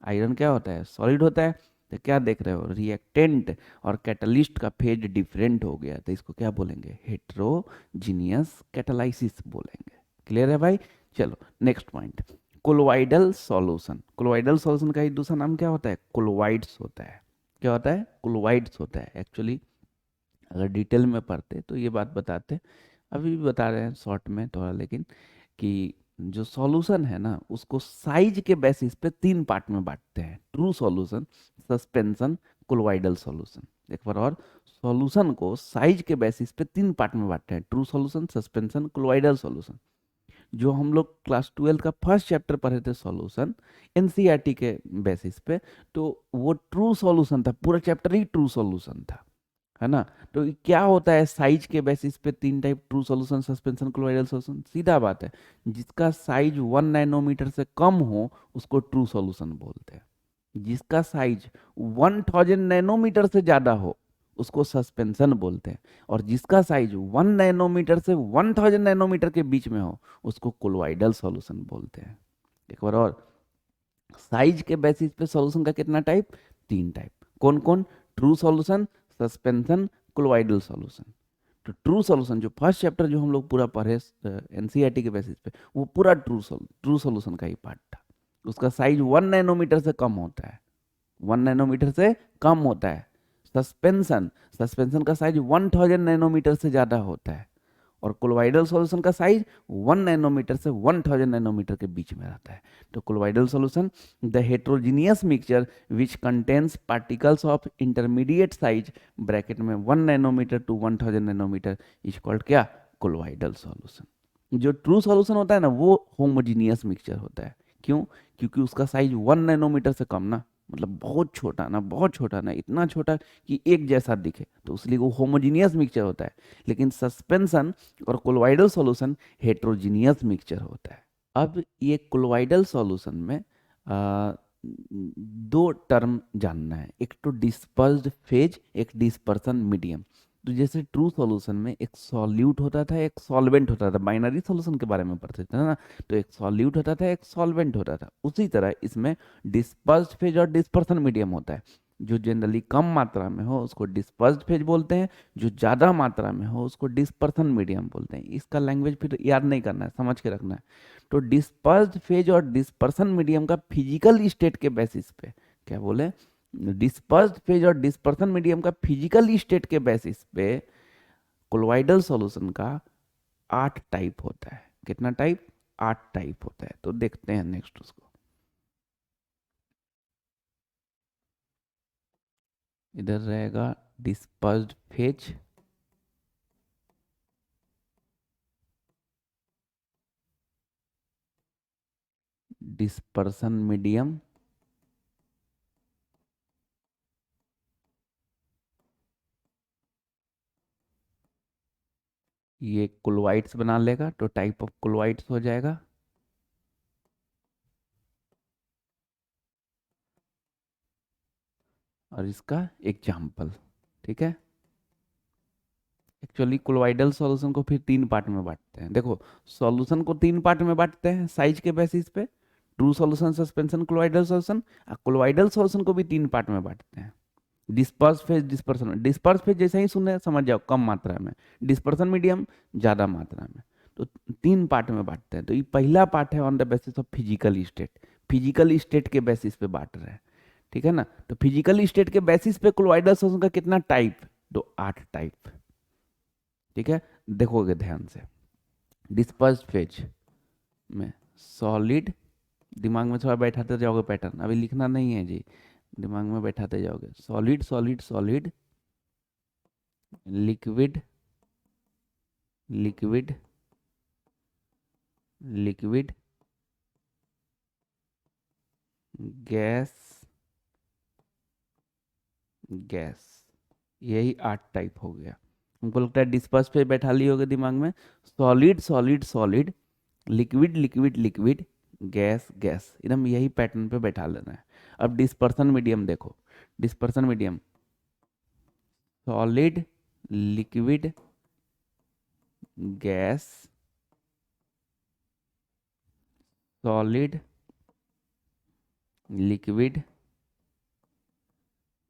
आयरन क्या होता है, सॉलिड होता है। तो क्या देख रहे हो, रिएक्टेंट और कैटलिस्ट का फेज डिफरेंट हो गया, तो इसको क्या बोलेंगे, हेट्रोजीनियस कैटालाइसिस बोलेंगे। क्लियर है भाई। चलो next point, colloidal solution. Colloidal solution का ही दूसरा नाम क्या होता है, कोलोइड्स होता है। क्या होता है, कोलोइड्स होता है। एक्चुअली अगर डिटेल में पढ़ते तो ये बात बताते, अभी भी बता रहे हैं शॉर्ट में थोड़ा, लेकिन कि जो सॉल्यूशन है ना उसको साइज के बेसिस पे 3 पार्ट में बांटते हैं, true solution, suspension, colloidal solution. एक बार और, सॉल्यूशन को साइज के बेसिस पे 3 पार्ट में बांटते हैं, true solution, suspension, colloidal solution. जो हम लोग क्लास 12 का फर्स्ट चैप्टर पढ़े थे सॉल्यूशन, NCERT के बेसिस पे, तो वो ट्रू सॉल्यूशन था, पूरा चैप्टर ही ट्रू सॉल्यूशन था, है ना। तो ये क्या होता है, साइज के बेसिस पे 3 type, true solution, suspension, colloidal solution. सीधा बात है, जिसका साइज 1 नैनोमीटर से कम हो उसको ट्रू सॉल्यूशन बोलते हैं, जिसका साइज 1000 नैनोमीटर से ज्यादा हो उसको सस्पेंशन बोलते हैं, और जिसका साइज 1 नैनोमीटर से 1000 नैनोमीटर के बीच में हो उसको कोलोइडल सॉल्यूशन बोलते हैं। एक बार और, साइज के बेसिस पे सॉल्यूशन का कितना टाइप, 3 टाइप। कौन कौन, true solution, suspension, colloidal solution. तो ट्रू सॉल्यूशन जो फर्स्ट चैप्टर जो हम लोग पूरा पढ़े NCERT के बेसिस पे, वो पूरा ट्रू सॉल्यूशन का ही पार्ट था। उसका साइज 1 नैनोमीटर से कम होता है, 1 नैनोमीटर से कम होता है। सस्पेंशन, सस्पेंशन का साइज 1000 नैनोमीटर से ज़्यादा होता है। और कोलोइडल सॉल्यूशन का साइज 1 नैनोमीटर से 1000 नैनोमीटर के बीच में रहता है। तो colloidal solution, the heterogeneous mixture which contains particles of intermediate size bracket में 1 nanometre to 1000 nanometre is called क्या, कोलोइडल सॉल्यूशन। जो ट्रू सॉल्यूशन होता है ना वो होमोजीनियस मिक्सचर होता है। क्यों, क्योंकि उसका साइज 1 नैनोमीटर से कम ना, मतलब बहुत छोटा ना, बहुत छोटा ना, इतना छोटा कि एक जैसा दिखे, तो इसलिए वो होमोजीनियस मिक्सचर होता है। लेकिन सस्पेंशन और कोलोइडल सॉल्यूशन हेट्रोजीनियस मिक्सचर होता है। अब ये कोलोइडल सॉल्यूशन में आ, दो टर्म जानना है, एक तो डिस्पर्स्ड फेज, एक डिस्पर्सन मीडियम। तो जैसे ट्रू सॉल्यूशन में एक सॉल्यूट होता था, एक सॉल्वेंट होता था, बाइनरी सॉल्यूशन के बारे में पढ़ते थे ना, तो एक सॉल्यूट होता था, एक सॉल्वेंट होता था। उसी तरह इसमें डिस्पर्स्ड फेज और डिस्पर्सन मीडियम होता है। जो जनरली कम मात्रा में हो उसको डिस्पर्स्ड फेज बोलते हैं, जो ज़्यादा मात्रा में हो उसको डिस्पर्सन मीडियम बोलते हैं। इसका लैंग्वेज फिर याद नहीं करना है, समझ के रखना है। तो डिस्पर्स्ड फेज और डिस्पर्सन मीडियम का फिजिकल स्टेट के बेसिस पे, क्या बोले, डिस्पर्स्ड फेज और डिस्पर्सन मीडियम का फिजिकल स्टेट के बेसिस पे कोलोइडल सॉल्यूशन का 8 टाइप होता है। कितना टाइप? 8 टाइप होता है। तो देखते हैं नेक्स्ट उसको। इधर रहेगा डिस्पर्स्ड फेज, डिस्पर्सन मीडियम, ये क्लोराइड्स बना लेगा तो टाइप ऑफ क्लोराइड्स हो जाएगा। और इसका एग्जाम्पल, ठीक है। एक्चुअली कोलोइडल सॉल्यूशन को फिर 3 पार्ट में बांटते हैं। देखो, सॉल्यूशन को 3 पार्ट में बांटते हैं साइज के बेसिस पे, true solution, suspension, colloidal solution. और कोलोइडल सॉल्यूशन को भी 3 पार्ट में बांटते हैं, disperse phase, dispersion. Disperse phase जैसे ही सुने समझ जाओ, कम मात्रा में, डिस्पर्सन मीडियम ज्यादा मात्रा में। तो 3 पार्ट में बांटते हैं। तो ये पहला पार्ट है on the basis of physical state, physical state के बेसिस पे बांट रहे हैं, ठीक है ना। तो फिजिकल स्टेट के बेसिस पे कोलोइडल सॉल्यूशन का कितना टाइप? तो 8 टाइप, ठीक है। देखोगे ध्यान से, डिस्पर्स फेज में सॉलिड, दिमाग में थोड़ा बैठाते जाओगे पैटर्न, अभी लिखना नहीं है जी, दिमाग में बैठाते जाओगे। Solid solid solid, liquid liquid liquid, gas gas, यही 8 टाइप हो गया। हमको लगता है डिस्पर्स पे बैठा ली होगे दिमाग में, solid solid solid, liquid liquid liquid, gas gas, एकदम यही पैटर्न पे बैठा लेना है। अब डिस्पर्सन मीडियम देखो, dispersion medium solid, liquid, gas, solid, liquid,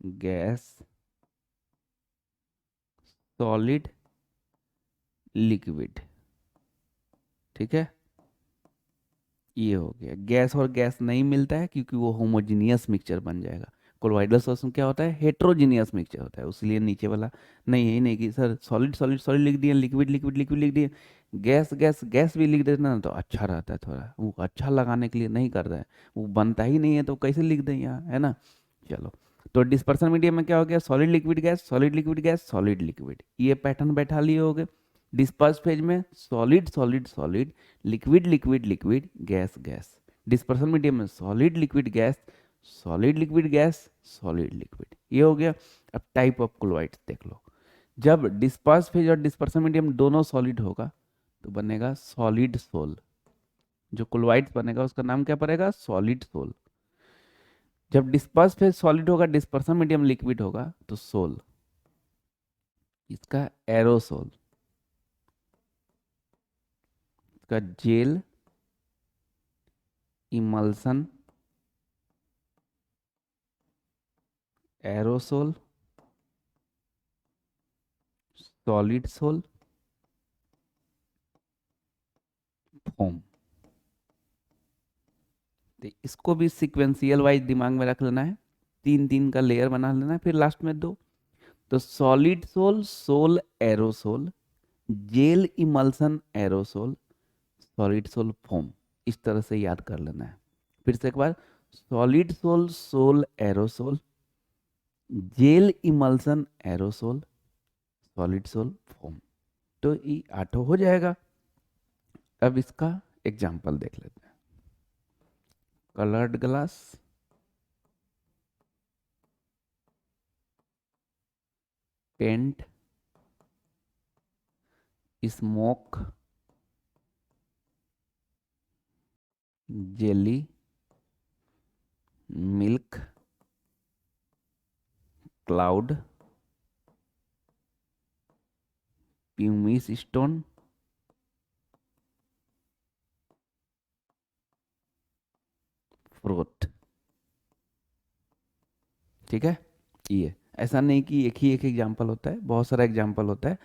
gas, solid, liquid, ठीक है। ये हो गया। गैस और गैस नहीं मिलता है क्योंकि वो होमोजीनियस मिक्सचर बन जाएगा। कोलोइडल सॉल्यूशन क्या होता है? हेट्रोजीनियस मिक्सचर होता है, उसलिए नीचे वाला नहीं है ही नहीं कि सर सॉलिड सॉलिड सॉलिड लिख दिए, लिक्विड लिक्विड लिक्विड लिख दिए, गैस गैस गैस भी लिख देना तो अच्छा रहता है। थोड़ा वो अच्छा लगाने के लिए नहीं कर रहा है, वो बनता ही नहीं है तो कैसे लिख दें यहाँ, है ना। चलो, तो डिस्पर्सन मीडियम में क्या हो गया? Solid liquid gas, solid liquid gas, solid liquid, ये पैटर्न बैठा लिए होगे। डिस्पर्स फेज में solid solid solid, liquid liquid liquid, gas gas. Dispersion medium में solid liquid gas, solid liquid gas, solid liquid, ये हो गया। अब टाइप ऑफ क्लोराइड्स देख लो। जब डिस्पर्स फेज और डिस्पर्सन मीडियम दोनों सॉलिड होगा तो बनेगा सॉलिड सोल। जो क्लोराइड्स बनेगा उसका नाम क्या पड़ेगा? Solid sol. जब डिस्पर्स फेज सॉलिड होगा, डिस्पर्सन मीडियम लिक्विड होगा तो सोल, इसका एरोसोल, इसका gel, emulsion, aerosol, solid sol, foam. तो इसको भी सिक्वेंशियल वाइज दिमाग में रख लेना है, 3 3 का लेयर बना लेना है, फिर लास्ट में 2। तो solid sol, sol aerosol, gel emulsion aerosol, solid sol foam, इस तरह से याद कर लेना है। फिर से एक बार, solid sol, sol aerosol, gel emulsion aerosol, solid sol foam. तो ये 8 हो जाएगा। अब इसका एग्जाम्पल देख लेते हैं। Coloured glass, paint, smoke, jelly, milk, cloud, pumice stone, fruit. ठीक है, ये ऐसा नहीं कि एक ही एक एग्जाम्पल होता है, बहुत सारा एग्जाम्पल होता है,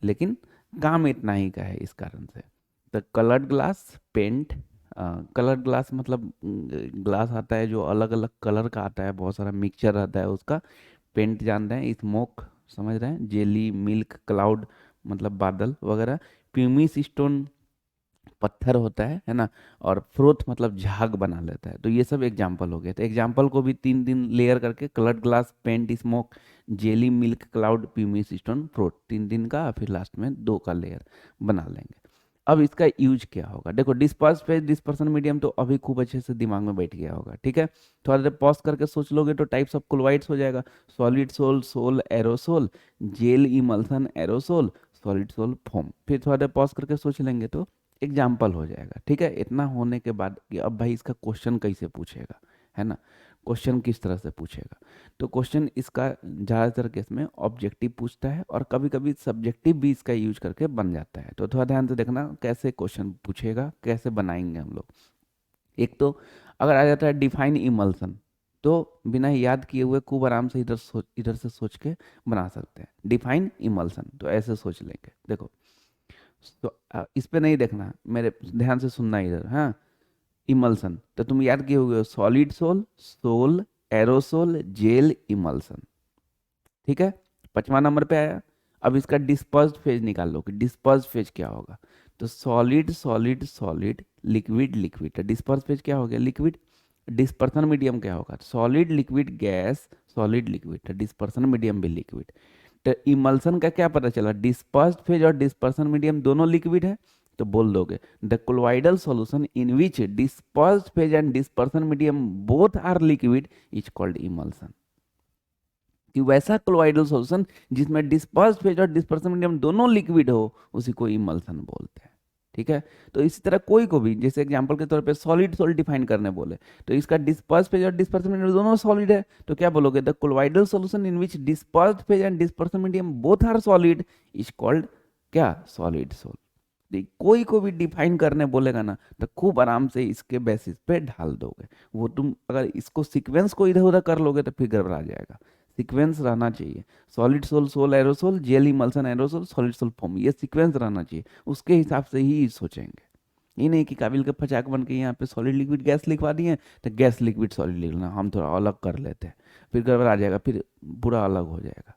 लेकिन काम इतना ही का है इस कारण से। तो coloured glass, paint, coloured glass मतलब ग्लास आता है जो अलग अलग कलर का आता है, बहुत सारा मिक्सचर रहता है उसका। पेंट जानते हैं, स्मोक समझ रहे हैं, जेली, मिल्क, क्लाउड मतलब बादल वगैरह, प्यूमिस स्टोन पत्थर होता है ना, और फ्रोथ मतलब झाग बना लेता है। तो ये सब एग्जाम्पल हो गए। तो एग्जाम्पल को भी तीन तीन लेयर करके, coloured glass, paint, smoke, jelly, milk, cloud, pumice stone, froth, तीन तीन का, फिर लास्ट में दो का लेयर बना लेंगे। अब इसका यूज क्या होगा, देखो डिस्पर्स फेज, डिस्पर्सन मीडियम तो अभी खूब अच्छे से दिमाग में बैठ गया होगा। ठीक है, थोड़ा देर पॉज करके सोच लोगे तो टाइप्स ऑफ क्लोराइड्स हो जाएगा, solid sol, sol aerosol, gel emulsion aerosol, solid sol foam. फिर थोड़ा देर पॉज करके सोच लेंगे तो एग्जाम्पल हो जाएगा। ठीक है, इतना होने के बाद कि अब भाई इसका क्वेश्चन कैसे पूछेगा, है ना, क्वेश्चन किस तरह से पूछेगा। तो क्वेश्चन इसका ज़्यादातर केस में ऑब्जेक्टिव पूछता है, और कभी कभी सब्जेक्टिव भी इसका यूज करके बन जाता है। तो थोड़ा ध्यान से देखना कैसे क्वेश्चन पूछेगा, कैसे बनाएंगे हम लोग। एक तो अगर आ जाता है डिफाइन इमल्सन, तो बिना याद किए हुए खूब आराम से इधर से सोच के बना सकते हैं। डिफाइन इमल्सन तो ऐसे सोच लेंगे, देखो। तो इस पे नहीं देखना, मेरे ध्यान से सुनना इधर, हाँ। इमल्सन तो तुम याद किए होगे, solid sol, sol, aerosol, gel, emulsion. ठीक है, पांचवा नंबर पे आया। अब इसका डिस्पर्स्ड फेज निकाल लो कि डिस्पर्स्ड फेज क्या होगा। तो solid solid solid, liquid liquid, तो डिस्पर्स फेज क्या हो गया, लिक्विड। डिस्पर्सन मीडियम क्या होगा, solid liquid gas, solid liquid, तो डिस्पर्सन मीडियम भी लिक्विड। तो इमल्सन का क्या पता चला, डिस्पर्स्ड फेज और डिस्पर्सन मीडियम दोनों लिक्विड है। तो बोल दोगे the colloidal solution in which dispersed phase and dispersion medium both are liquid is called emulsion. कि वैसा कोलोइडल सॉल्यूशन जिसमें डिस्पर्स्ड फेज और डिस्पर्सन मीडियम दोनों लिक्विड हो, उसी को इमल्सन बोलते हैं। ठीक है, तो इसी तरह कोई को भी, जैसे एग्जांपल के तौर पे सॉलिड सोल डिफाइन करने बोले, तो इसका डिस्पर्स्ड फेज और डिस्पर्सन मीडियम दोनों सॉलिड है, तो क्या बोलोगे, the colloidal solution in which dispersed phase and dispersion medium both are solid is called क्या, सॉलिड सोल। कोई को भी डिफाइन करने बोलेगा ना, तो खूब आराम से इसके बेसिस पे ढाल दोगे। वो तुम अगर इसको सीक्वेंस को इधर उधर कर लोगे तो फिर गड़बड़ा जाएगा। सीक्वेंस रहना चाहिए, solid sol, sol aerosol, gel emulsion aerosol, solid sol foam, ये सीक्वेंस रहना चाहिए। उसके हिसाब से ही सोचेंगे। ये नहीं कि काबिल के फचाक बन के यहाँ पे सॉलिड लिक्विड गैस लिखवा दिए तो गैस लिक्विड सॉलिड लिखना, हम थोड़ा अलग कर लेते हैं, फिर गड़बड़ा जाएगा, फिर पूरा अलग हो जाएगा।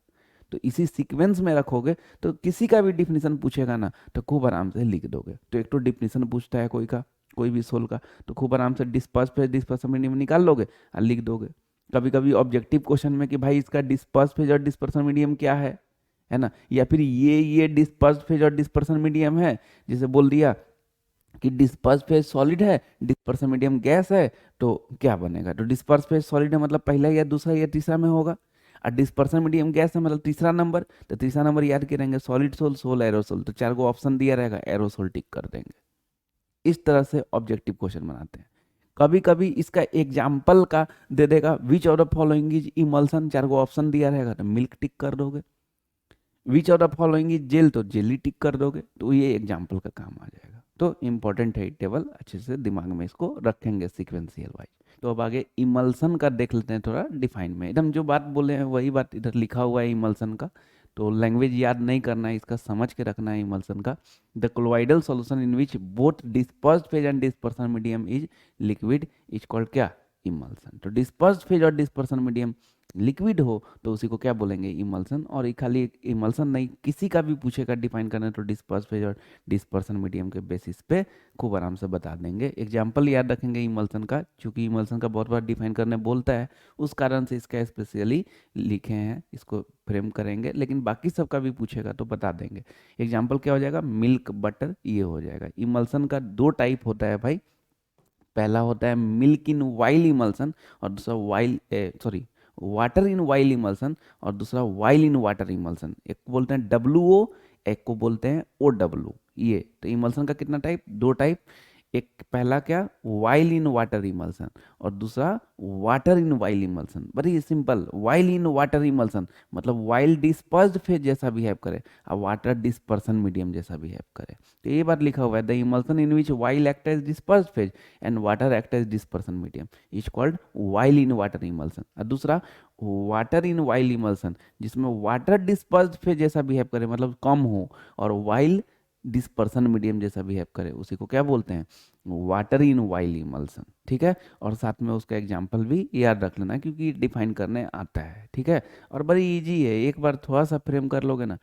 तो इसी सीक्वेंस में रखोगे तो किसी का भी डिफिनीशन पूछेगा ना तो खूब आराम से लिख दोगे। तो एक तो डिफिनीशन पूछता है कोई का, कोई भी सोल का, तो खूब आराम से डिस्पर्स फेज डिस्पर्सन मीडियम निकाल लोगे और लिख दोगे। कभी कभी ऑब्जेक्टिव क्वेश्चन में कि भाई इसका डिस्पर्स फेज और डिस्पर्सन मीडियम क्या है ना, या फिर ये डिस्पर्स फेज और डिस्पर्सन मीडियम है, जैसे बोल दिया कि डिस्पर्स फेज सॉलिड है, डिस्पर्सन मीडियम गैस है, तो क्या बनेगा, तो डिस्पर्स फेज सॉलिड है मतलब पहला या दूसरा या तीसरा में होगा, और डिस्पर्सन मीडियम गैस है मतलब तीसरा नंबर। तो तीसरा नंबर याद करेंगे, सॉलिड सोल, सोल एरोसोल, तो चार को ऑप्शन दिया रहेगा, एरोसोल टिक कर देंगे। इस तरह से ऑब्जेक्टिव क्वेश्चन बनाते हैं। कभी कभी इसका एग्जाम्पल का दे देगा, विच of the following is emulsion, चार को ऑप्शन दिया रहेगा तो मिल्क टिक कर दोगे। Which of the following is gel, तो जेली टिक कर दोगे। तो ये एग्जाम्पल का काम आ जाएगा। तो इंपॉर्टेंट है टेबल, अच्छे से दिमाग में इसको रखेंगे सीक्वेंशियल वाइज। तो अब आगे इमल्सन का देख लेते हैं थोड़ा डिफाइन में, एकदम जो बात बोले हैं वही बात इधर लिखा हुआ है इमल्सन का। तो लैंग्वेज याद नहीं करना है, इसका समझ के रखना है इमल्सन का। The colloidal solution in which both dispersed phase and dispersion medium is liquid is called क्या, इमल्सन। तो डिस्पर्स्ड फेज और डिस्पर्सन मीडियम लिक्विड हो तो उसी को क्या बोलेंगे, इमल्सन। और ये खाली इमल्सन नहीं, किसी का भी पूछेगा डिफाइन करना तो डिस्पर्स फेज और डिस्पर्सन मीडियम के बेसिस पे खूब आराम से बता देंगे। एग्जाम्पल याद रखेंगे इमल्सन का, क्योंकि इमल्सन का बहुत बार डिफाइन करने बोलता है, उस कारण से इसका स्पेशली लिखे हैं, इसको फ्रेम करेंगे। लेकिन बाकी सबका भी पूछेगा तो बता देंगे। एग्जाम्पल क्या हो जाएगा, मिल्क बटर, ये हो जाएगा। इमल्सन का दो टाइप होता है भाई, पहला होता है मिल्क इन वाइल इमल्सन, और दूसरा while sorry water in oil emulsion और दूसरा वाइल इन वाटर इमल्सन। एक को बोलते हैं WO, एक को बोलते हैं OW। ये तो इमल्सन का कितना टाइप, दो टाइप। एक पहला क्या, वाइल इन वाटर इमल्सन, और दूसरा वाटर इन वाइल इमल्सन। बड़ी simple, oil in water emulsion मतलब वाइल डिस्पर्स्ड फेज जैसा बिहेव करे और वाटर डिस्पर्सन मीडियम जैसा बिहेव करे। तो ये बात लिखा हुआ है, the emulsion in which oil act as dispersed phase and water act as dispersion medium is called oil in water emulsion. और दूसरा वाटर इन वाइल इमल्सन जिसमें वाटर डिस्पर्स्ड फेज जैसा बिहेव करे मतलब कम हो, और वाइल डिस्पर्सन मीडियम जैसा behave करे, उसी को क्या बोलते हैं, वाटर इन वाइल इमल्सन। ठीक है, और साथ में उसका एग्जाम्पल भी याद रख लेना क्योंकि डिफाइन करने आता है। ठीक है, और बड़ी इजी है, एक बार थोड़ा सा फ्रेम कर लोगे ना।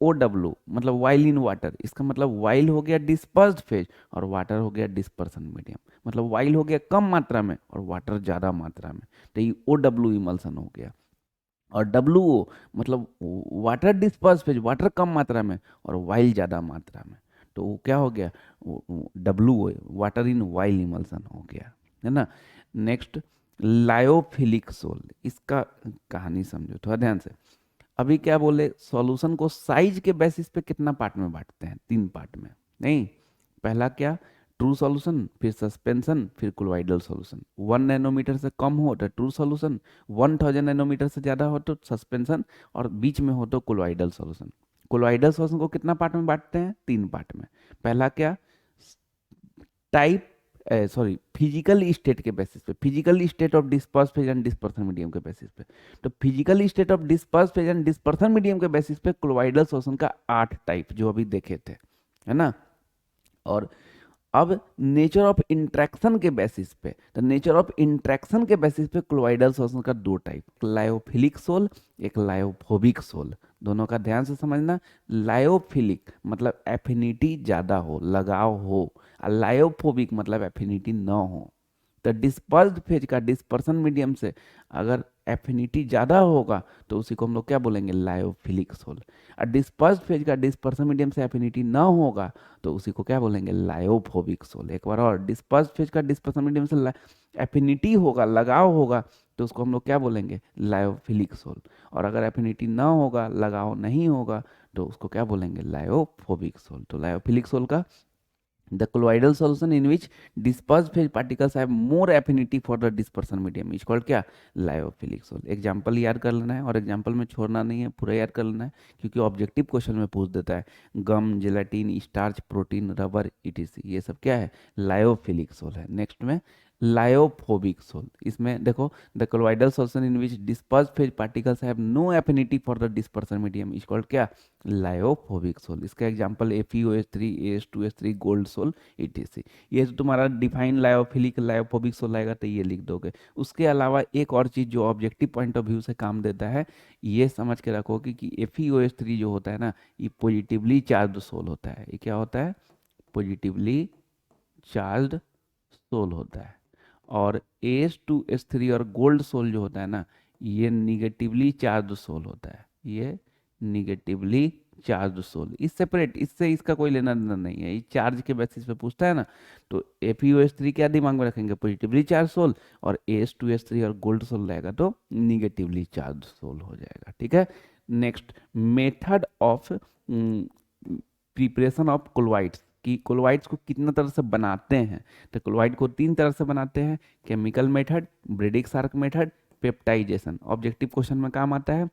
OW मतलब वाइल इन वाटर, इसका मतलब वाइल हो गया डिस्पर्स्ड फेज और वाटर हो गया डिस्पर्सन मीडियम, मतलब वाइल हो गया कम मात्रा में और वाटर ज़्यादा मात्रा में, तो ये OW इमल्सन हो गया। और WO मतलब वाटर डिस्पर्स फेज, वाटर कम मात्रा में और वाइल ज़्यादा मात्रा में, तो वो क्या हो गया, WO water in oil emulsion हो गया, है ना। नेक्स्ट, लायोफिलिक सोल, इसका कहानी समझो थोड़ा ध्यान से। अभी क्या बोले, सॉल्यूशन को साइज के बेसिस पे कितना पार्ट में बांटते हैं, तीन पार्ट में। नहीं, पहला क्या, ट्रू सॉल्यूशन, फिर सस्पेंशन, फिर कोलॉइडल सॉल्यूशन। 1 नैनोमीटर से कम हो तो ट्रू सॉल्यूशन, 1000 नैनोमीटर से ज़्यादा हो तो सस्पेंशन, और बीच में हो तो कोलॉइडल सॉल्यूशन। कोलॉइडल सॉल्यूशन को कितना पार्ट में बांटते हैं, तीन पार्ट में। पहला क्या, टाइप सॉरी फिजिकल स्टेट के बेसिस पे, physical state of disperse phase and dispersion medium के बेसिस पे। तो physical state of disperse phase and dispersion medium के बेसिस पे कोलॉइडल सॉल्यूशन का 8 टाइप जो अभी देखे थे, है ना। और अब नेचर ऑफ इंट्रैक्शन के बेसिस पे, तो नेचर ऑफ इंट्रैक्शन के बेसिस पे क्लोइडल सॉल्यूशन का दो टाइप, लायोफिलिक सोल, एक लायोफोबिक सोल। दोनों का ध्यान से समझना। लायोफिलिक मतलब एफिनिटी ज़्यादा हो, लगाव हो, और लायोफोबिक मतलब एफिनिटी न हो। तो डिस्पर्स्ड फेज का डिस्पर्सन मीडियम से अगर एफिनिटी ज़्यादा होगा तो उसी को हम लोग क्या बोलेंगे, लायोफिलिक सोल। और डिस्पर्स्ड फेज का डिस्पर्सन मीडियम से एफिनिटी ना होगा तो उसी को क्या बोलेंगे, लायोफोबिक सोल। एक बार और, डिस्पर्स्ड फेज का डिस्पर्सन मीडियम से एफिनिटी होगा, लगाव होगा, तो उसको हम लोग क्या बोलेंगे, लायोफिलिक सोल। और अगर एफिनिटी ना होगा, लगाव नहीं होगा, तो उसको क्या बोलेंगे, लायोफोबिक सोल। तो लायोफिलिक सोल का, the colloidal solution in which dispersed phase particles have more affinity for the dispersion medium is called क्या, लायोफिलिक सोल। एग्जाम्पल याद कर लेना है, और एग्जाम्पल में छोड़ना नहीं है, पूरा याद कर लेना है क्योंकि ऑब्जेक्टिव क्वेश्चन में पूछ देता है। Gum, gelatin, starch, protein, rubber, ETC, ये सब क्या है, लायोफिलिक सोल है। नेक्स्ट में लायोफोबिक सोल, इसमें देखो, the colloidal solution in which dispersed phase particles have no affinity for the dispersion medium is called क्या, लायोफोबिक सोल। इसका example FeOH3, AS2S3, gold sol, ETC। ये जो तुम्हारा डिफाइन लायोफिलिक लायोफोबिक सोल आएगा तो ये लिख दोगे। उसके अलावा एक और चीज़ जो ऑब्जेक्टिव पॉइंट ऑफ व्यू से काम देता है, ये समझ के रखोगे कि FeOH3 जो होता है ना, ये पॉजिटिवली चार्ज सोल होता है। ये क्या होता है, पॉजिटिवली चार्ज सोल होता है। और AS2S3 और गोल्ड सोल जो होता है ना, ये निगेटिवली चार्ज सोल होता है। ये निगेटिवली चार्ज सोल, इस सेपरेट, इससे इसका कोई लेना देना नहीं है, ये चार्ज के बेसिस पे पूछता है ना। तो FeOH3 क्या दिमाग में रखेंगे, पॉजिटिवली चार्ज सोल, और AS2S3 और गोल्ड सोल रहेगा तो निगेटिवली चार्ज सोल हो जाएगा। ठीक है, next, method of preparation of colloids, कि कोलोइड्स को कितना तरह से बनाते हैं। तो क्लोराइड को तीन तरह से बनाते हैं, chemical method, Bredig arc method, peptization. Objective question में काम आता है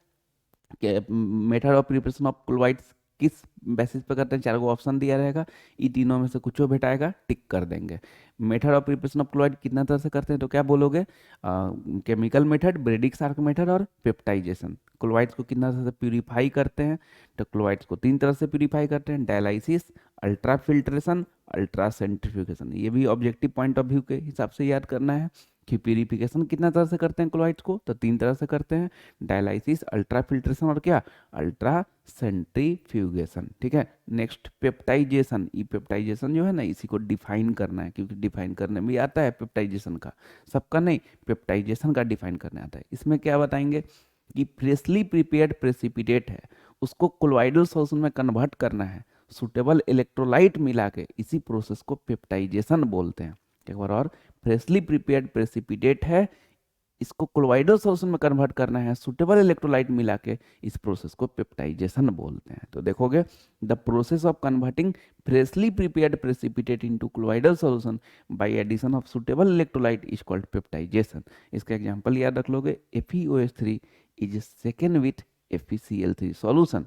कि method of preparation of chlorides किस बेसिस पे करते हैं, चार को ऑप्शन दिया रहेगा, ये तीनों में से कुछ भेटाएगा, टिक कर देंगे। Method of preparation of chloride कितना तरह से करते हैं तो क्या बोलोगे, chemical method, Bredig arc method और पेप्टाइजेशन। क्लोराइड्स को कितना तरह से प्यूरिफाई करते हैं, तो क्लोराइड्स को तीन तरह से प्यूरिफाई करते हैं, dialysis, ultra filtration, ultra centrifugation. ये भी ऑब्जेक्टिव पॉइंट ऑफ व्यू के हिसाब से याद करना है कि प्यूरिफिकेशन कितना तरह से करते हैं क्लोराइड्स को, तो तीन तरह से करते हैं, डायलाइसिस, अल्ट्रा फिल्ट्रेशन और क्या, अल्ट्रा सेंट्रीफ्यूगेशन। ठीक है, नेक्स्ट पेप्टाइजेशन। ये पेप्टाइजेशन जो है ना, इसी को डिफाइन करना है क्योंकि डिफाइन करने में भी आता है पेप्टाइजेशन का, सबका नहीं, पेप्टाइजेशन का डिफाइन करने आता है। इसमें क्या बताएंगे कि फ्रेशली प्रिपेयर्ड प्रेसिपिटेट है, उसको कोलोइडल सॉल्यूशन में कन्वर्ट करना है, सुटेबल इलेक्ट्रोलाइट मिला के, इसी प्रोसेस को पेप्टाइजेशन बोलते हैं। एक बार और, फ्रेशली प्रिपेयर्ड प्रेसिपिटेट है, इसको कोलोइडल सॉल्यूशन में कन्वर्ट करना है सुटेबल इलेक्ट्रोलाइट मिला के, इस प्रोसेस को पेप्टाइजेशन बोलते हैं। तो देखोगे, the process of converting freshly prepared precipitate into colloidal solution by addition of suitable electrolyte is called peptization. इसका एग्जांपल याद रख लोगे, FeOH3 is second with FeCl3 solution.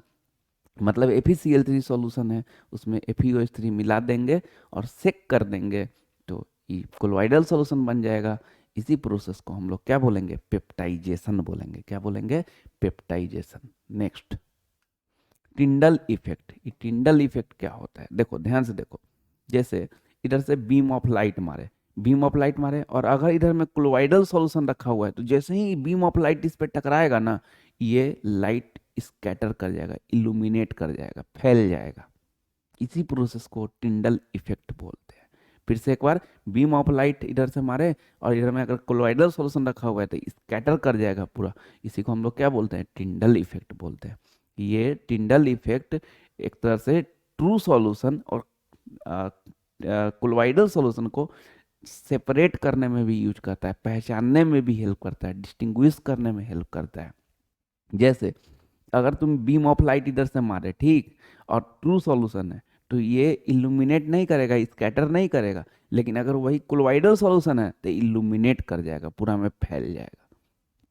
मतलब FeCl3 सॉल्यूशन है, उसमें FeOH3 मिला देंगे और सेक कर देंगे तो ये कोलोइडल सॉल्यूशन बन जाएगा। इसी प्रोसेस को हम लोग क्या बोलेंगे, पेप्टाइजेशन बोलेंगे। क्या बोलेंगे, पेप्टाइजेशन। Next, Tyndall effect. ये टिंडल इफेक्ट क्या होता है, देखो ध्यान से देखो। जैसे इधर से बीम ऑफ लाइट मारे, बीम ऑफ लाइट मारे, और अगर इधर में कोलोइडल सॉल्यूशन रखा हुआ है तो जैसे ही बीम ऑफ लाइट इस पे टकराएगा ना, ये लाइट स्कैटर कर जाएगा, इल्यूमिनेट कर जाएगा, फैल जाएगा। इसी प्रोसेस को टिंडल इफेक्ट बोलते हैं। फिर से एक बार, बीम ऑफ लाइट इधर से मारे और इधर में अगर कोलोइडल सॉल्यूशन रखा हुआ है तो स्कैटर कर जाएगा पूरा। इसी को हम लोग क्या बोलते हैं, टिंडल इफेक्ट बोलते हैं। ये टिंडल इफेक्ट एक तरह से ट्रू सॉल्यूशन और कोलोइडल सॉल्यूशन को सेपरेट करने में भी यूज करता है, पहचानने में भी हेल्प करता है, डिस्टिंग्विश करने में हेल्प करता है। जैसे अगर तुम बीम ऑफ लाइट इधर से मारे, ठीक, और ट्रू सॉल्यूशन है, तो ये इल्यूमिनेट नहीं करेगा, स्कैटर नहीं करेगा। लेकिन अगर वही कोलोइडल सॉल्यूशन है तो इल्यूमिनेट कर जाएगा, पूरा में फैल जाएगा।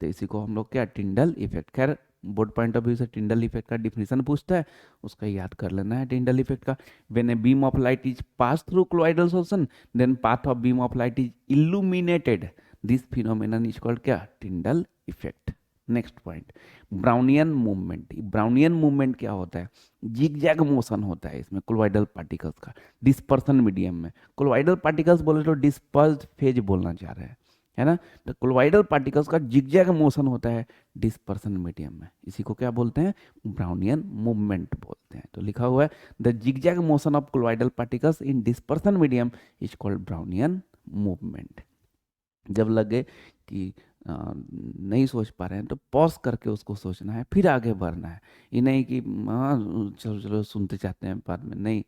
तो इसी को हम लोग क्या, टिंडल इफेक्ट। खैर बोर्ड पॉइंट ऑफ व्यू से टिंडल इफेक्ट का डिफिनेशन पूछता है, उसका याद कर लेना है टिंडल इफेक्ट का। When a beam of light is pass through colloidal solution then path of beam of light is illuminated, this phenomenon is called क्या, Tyndall effect. Next point, Brownian movement. Brownian movement क्या होता है, zigzag motion होता है इसमें colloidal particles का dispersion medium में। Colloidal particles बोले तो डिस्पर्स्ड फेज बोलना चाह रहे हैं, है ना। तो कोलोइडल पार्टिकल्स का जिगजैग मोशन होता है डिस्पर्सन मीडियम में, इसी को क्या बोलते हैं, ब्राउनियन मूवमेंट बोलते हैं। तो लिखा हुआ है, the zigzag motion of colloidal particles in dispersion medium is called Brownian movement. जब लगे कि नहीं सोच पा रहे हैं तो पॉज करके उसको सोचना है, फिर आगे बढ़ना है। ये नहीं कि हाँ चलो चलो सुनते जाते हैं बाद में, नहीं,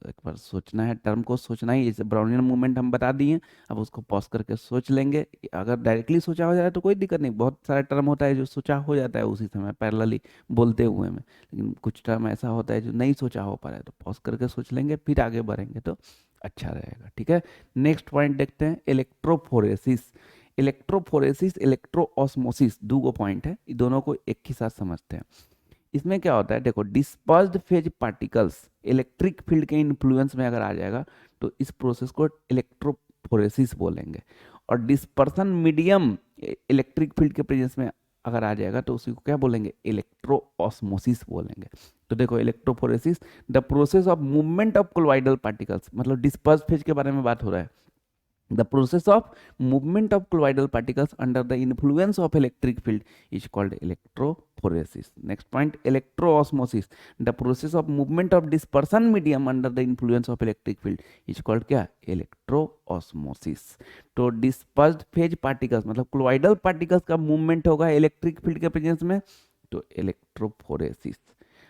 एक बार सोचना है, टर्म को सोचना ही। जैसे ब्राउनियन मूवमेंट हम बता दिए, अब उसको पॉज करके सोच लेंगे। अगर डायरेक्टली सोचा हो जाए तो कोई दिक्कत नहीं, बहुत सारा टर्म होता है जो सोचा हो जाता है उसी समय पैरेलली बोलते हुए में, लेकिन कुछ टर्म ऐसा होता है जो नहीं सोचा हो पा रहा है, तो पॉज करके सोच लेंगे, फिर आगे बढ़ेंगे तो अच्छा रहेगा। ठीक है, नेक्स्ट पॉइंट देखते हैं, इलेक्ट्रोफोरेसिस। इलेक्ट्रोफोरेसिस, इलेक्ट्रोऑस्मोसिस, दो पॉइंट है, ये दोनों को एक ही साथ समझते हैं। इसमें क्या होता है, देखो, dispersed phase particles electric field के इन्फ्लुएंस में अगर आ जाएगा तो इस प्रोसेस को इलेक्ट्रोफोरेसिस बोलेंगे। और डिस्पर्सन मीडियम इलेक्ट्रिक फील्ड के प्रेजेंस में अगर आ जाएगा तो उसी को क्या बोलेंगे, इलेक्ट्रोऑस्मोसिस बोलेंगे। तो देखो, electrophoresis, the process of movement of colloidal particles, मतलब डिस्पर्स फेज के बारे में बात हो रहा है। The process of movement of colloidal particles under the influence of electric field is called electrophoresis. Next point, electroosmosis. The process of movement of dispersion medium under the influence of electric field is called क्या, electroosmosis. तो dispersed phase particles मतलब colloidal particles का movement होगा electric field के presence में, तो electrophoresis।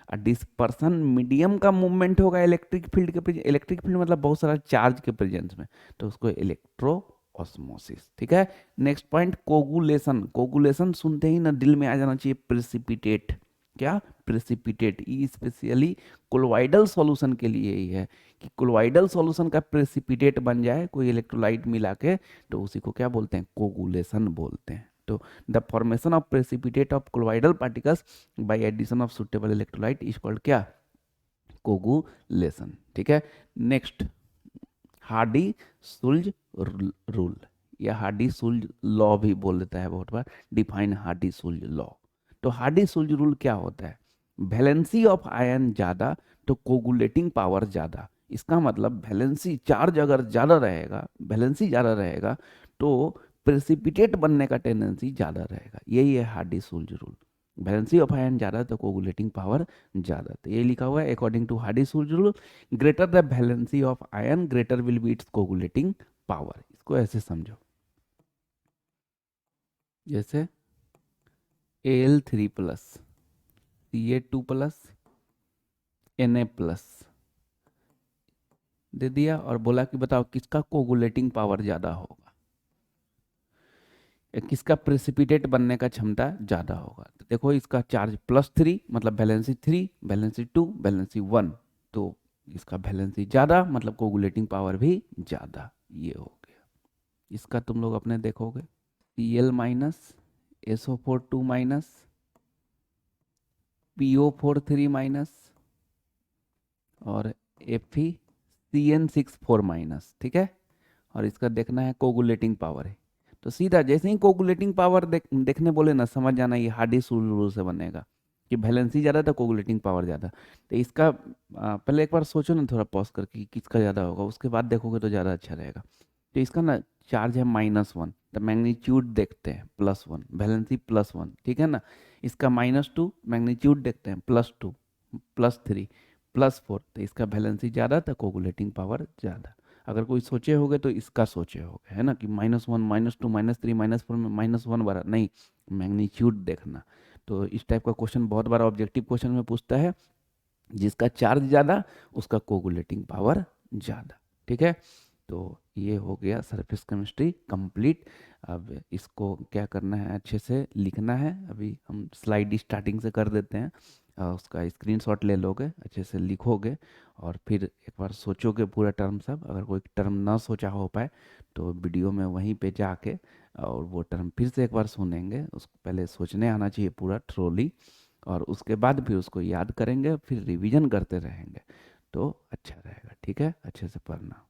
Dispersion medium का movement होगा इलेक्ट्रिक फील्ड के प्रेजेंस, इलेक्ट्रिक फील्ड मतलब बहुत सारा चार्ज के प्रेजेंस में, तो उसको इलेक्ट्रो ऑस्मोसिस। ठीक है, नेक्स्ट पॉइंट, कोगुलेशन। कोगुलेशन सुनते ही ना दिल में आ जाना चाहिए प्रेसिपिटेट। क्या, प्रेसिपिटेट। ये स्पेशली कोलोइडल सॉल्यूशन के लिए ही है कि कोलोइडल सॉल्यूशन का प्रेसिपिटेट बन जाए कोई इलेक्ट्रोलाइट मिला के, तो उसी को क्या बोलते हैं, कोगुलेशन बोलते हैं। तो the formation of precipitate of colloidal particles by addition of suitable electrolyte is called क्या, कोगुलेशन। ठीक है, नेक्स्ट, हार्डी सुल्ज रूल या हार्डी सुल्ज लॉ भी बोल देता है बहुत बार, डिफाइन हार्डी सुल्ज लॉ। तो हार्डी सुल्ज रूल क्या होता है, वैलेंसी ऑफ आयन ज्यादा तो कोगुलेटिंग पावर ज्यादा। इसका मतलब वैलेंसी चार्ज अगर ज्यादा रहेगा, वैलेंसी ज्यादा रहेगा तो प्रेसिपिटेट बनने का टेंडेंसी ज्यादा रहेगा। यही है Hardy Schulze rule. Valency of ion ज्यादा तो कोगुलेटिंग पावर ज्यादा। तो ये लिखा हुआ है according to Hardy Schulze rule, greater the valency of ion greater will be its coagulating power. इसको ऐसे समझो, जैसे Al3+ Ca2+ Na+ दे दिया और बोला कि बताओ किसका कोगुलेटिंग पावर ज्यादा होगा। किसका प्रेसिपिटेट बनने का क्षमता ज़्यादा होगा। तो देखो इसका चार्ज +3 मतलब वैलेंसी 3, वैलेंसी 2, वैलेंसी 1, तो इसका वैलेंसी ज़्यादा मतलब कोगुलेटिंग पावर भी ज़्यादा। ये हो गया। इसका तुम लोग अपने देखोगे Cl minus, SO4 2 minus, PO4 3 minus और FeCN6 4 माइनस, ठीक है। और इसका देखना है कोगुलेटिंग पावर है। तो सीधा जैसे ही कोगुलेटिंग पावर देखने बोले ना, समझ जाना ये हार्डिस रूल से बनेगा कि वैलेंसी ज़्यादा था कोगुलेटिंग पावर ज़्यादा। तो इसका पहले एक बार सोचो ना थोड़ा पॉज करके कि किसका ज़्यादा होगा, उसके बाद देखोगे तो ज़्यादा अच्छा रहेगा। तो इसका ना चार्ज है -1, तो मैग्नीट्यूड देखते हैं +1, वैलेंसी +1, ठीक है ना। इसका -2, मैग्नीट्यूड देखते हैं +2, +3, +4, तो इसका वैलेंसी ज़्यादा था कोगुलेटिंग पावर ज़्यादा। अगर कोई सोचे होगे तो इसका सोचे होगे, है ना, कि -1, -2, -3, -4 में -1 बड़ा नहीं, मैग्नीट्यूड देखना। तो इस टाइप का क्वेश्चन बहुत बार ऑब्जेक्टिव क्वेश्चन में पूछता है, जिसका चार्ज ज़्यादा उसका कोगुलेटिंग पावर ज़्यादा, ठीक है। तो ये हो गया सरफेस केमिस्ट्री कंप्लीट। अब इसको क्या करना है, अच्छे से लिखना है। अभी हम स्लाइड स्टार्टिंग से कर देते हैं, उसका स्क्रीनशॉट ले लोगे, अच्छे से लिखोगे और फिर एक बार सोचोगे पूरा टर्म सब। अगर कोई टर्म ना सोचा हो पाए तो वीडियो में वहीं पे जाके और वो टर्म फिर से एक बार सुनेंगे, उसको पहले सोचने आना चाहिए पूरा ट्रोली, और उसके बाद फिर उसको याद करेंगे, फिर रिवीजन करते रहेंगे तो अच्छा रहेगा, ठीक है। अच्छे से पढ़ना।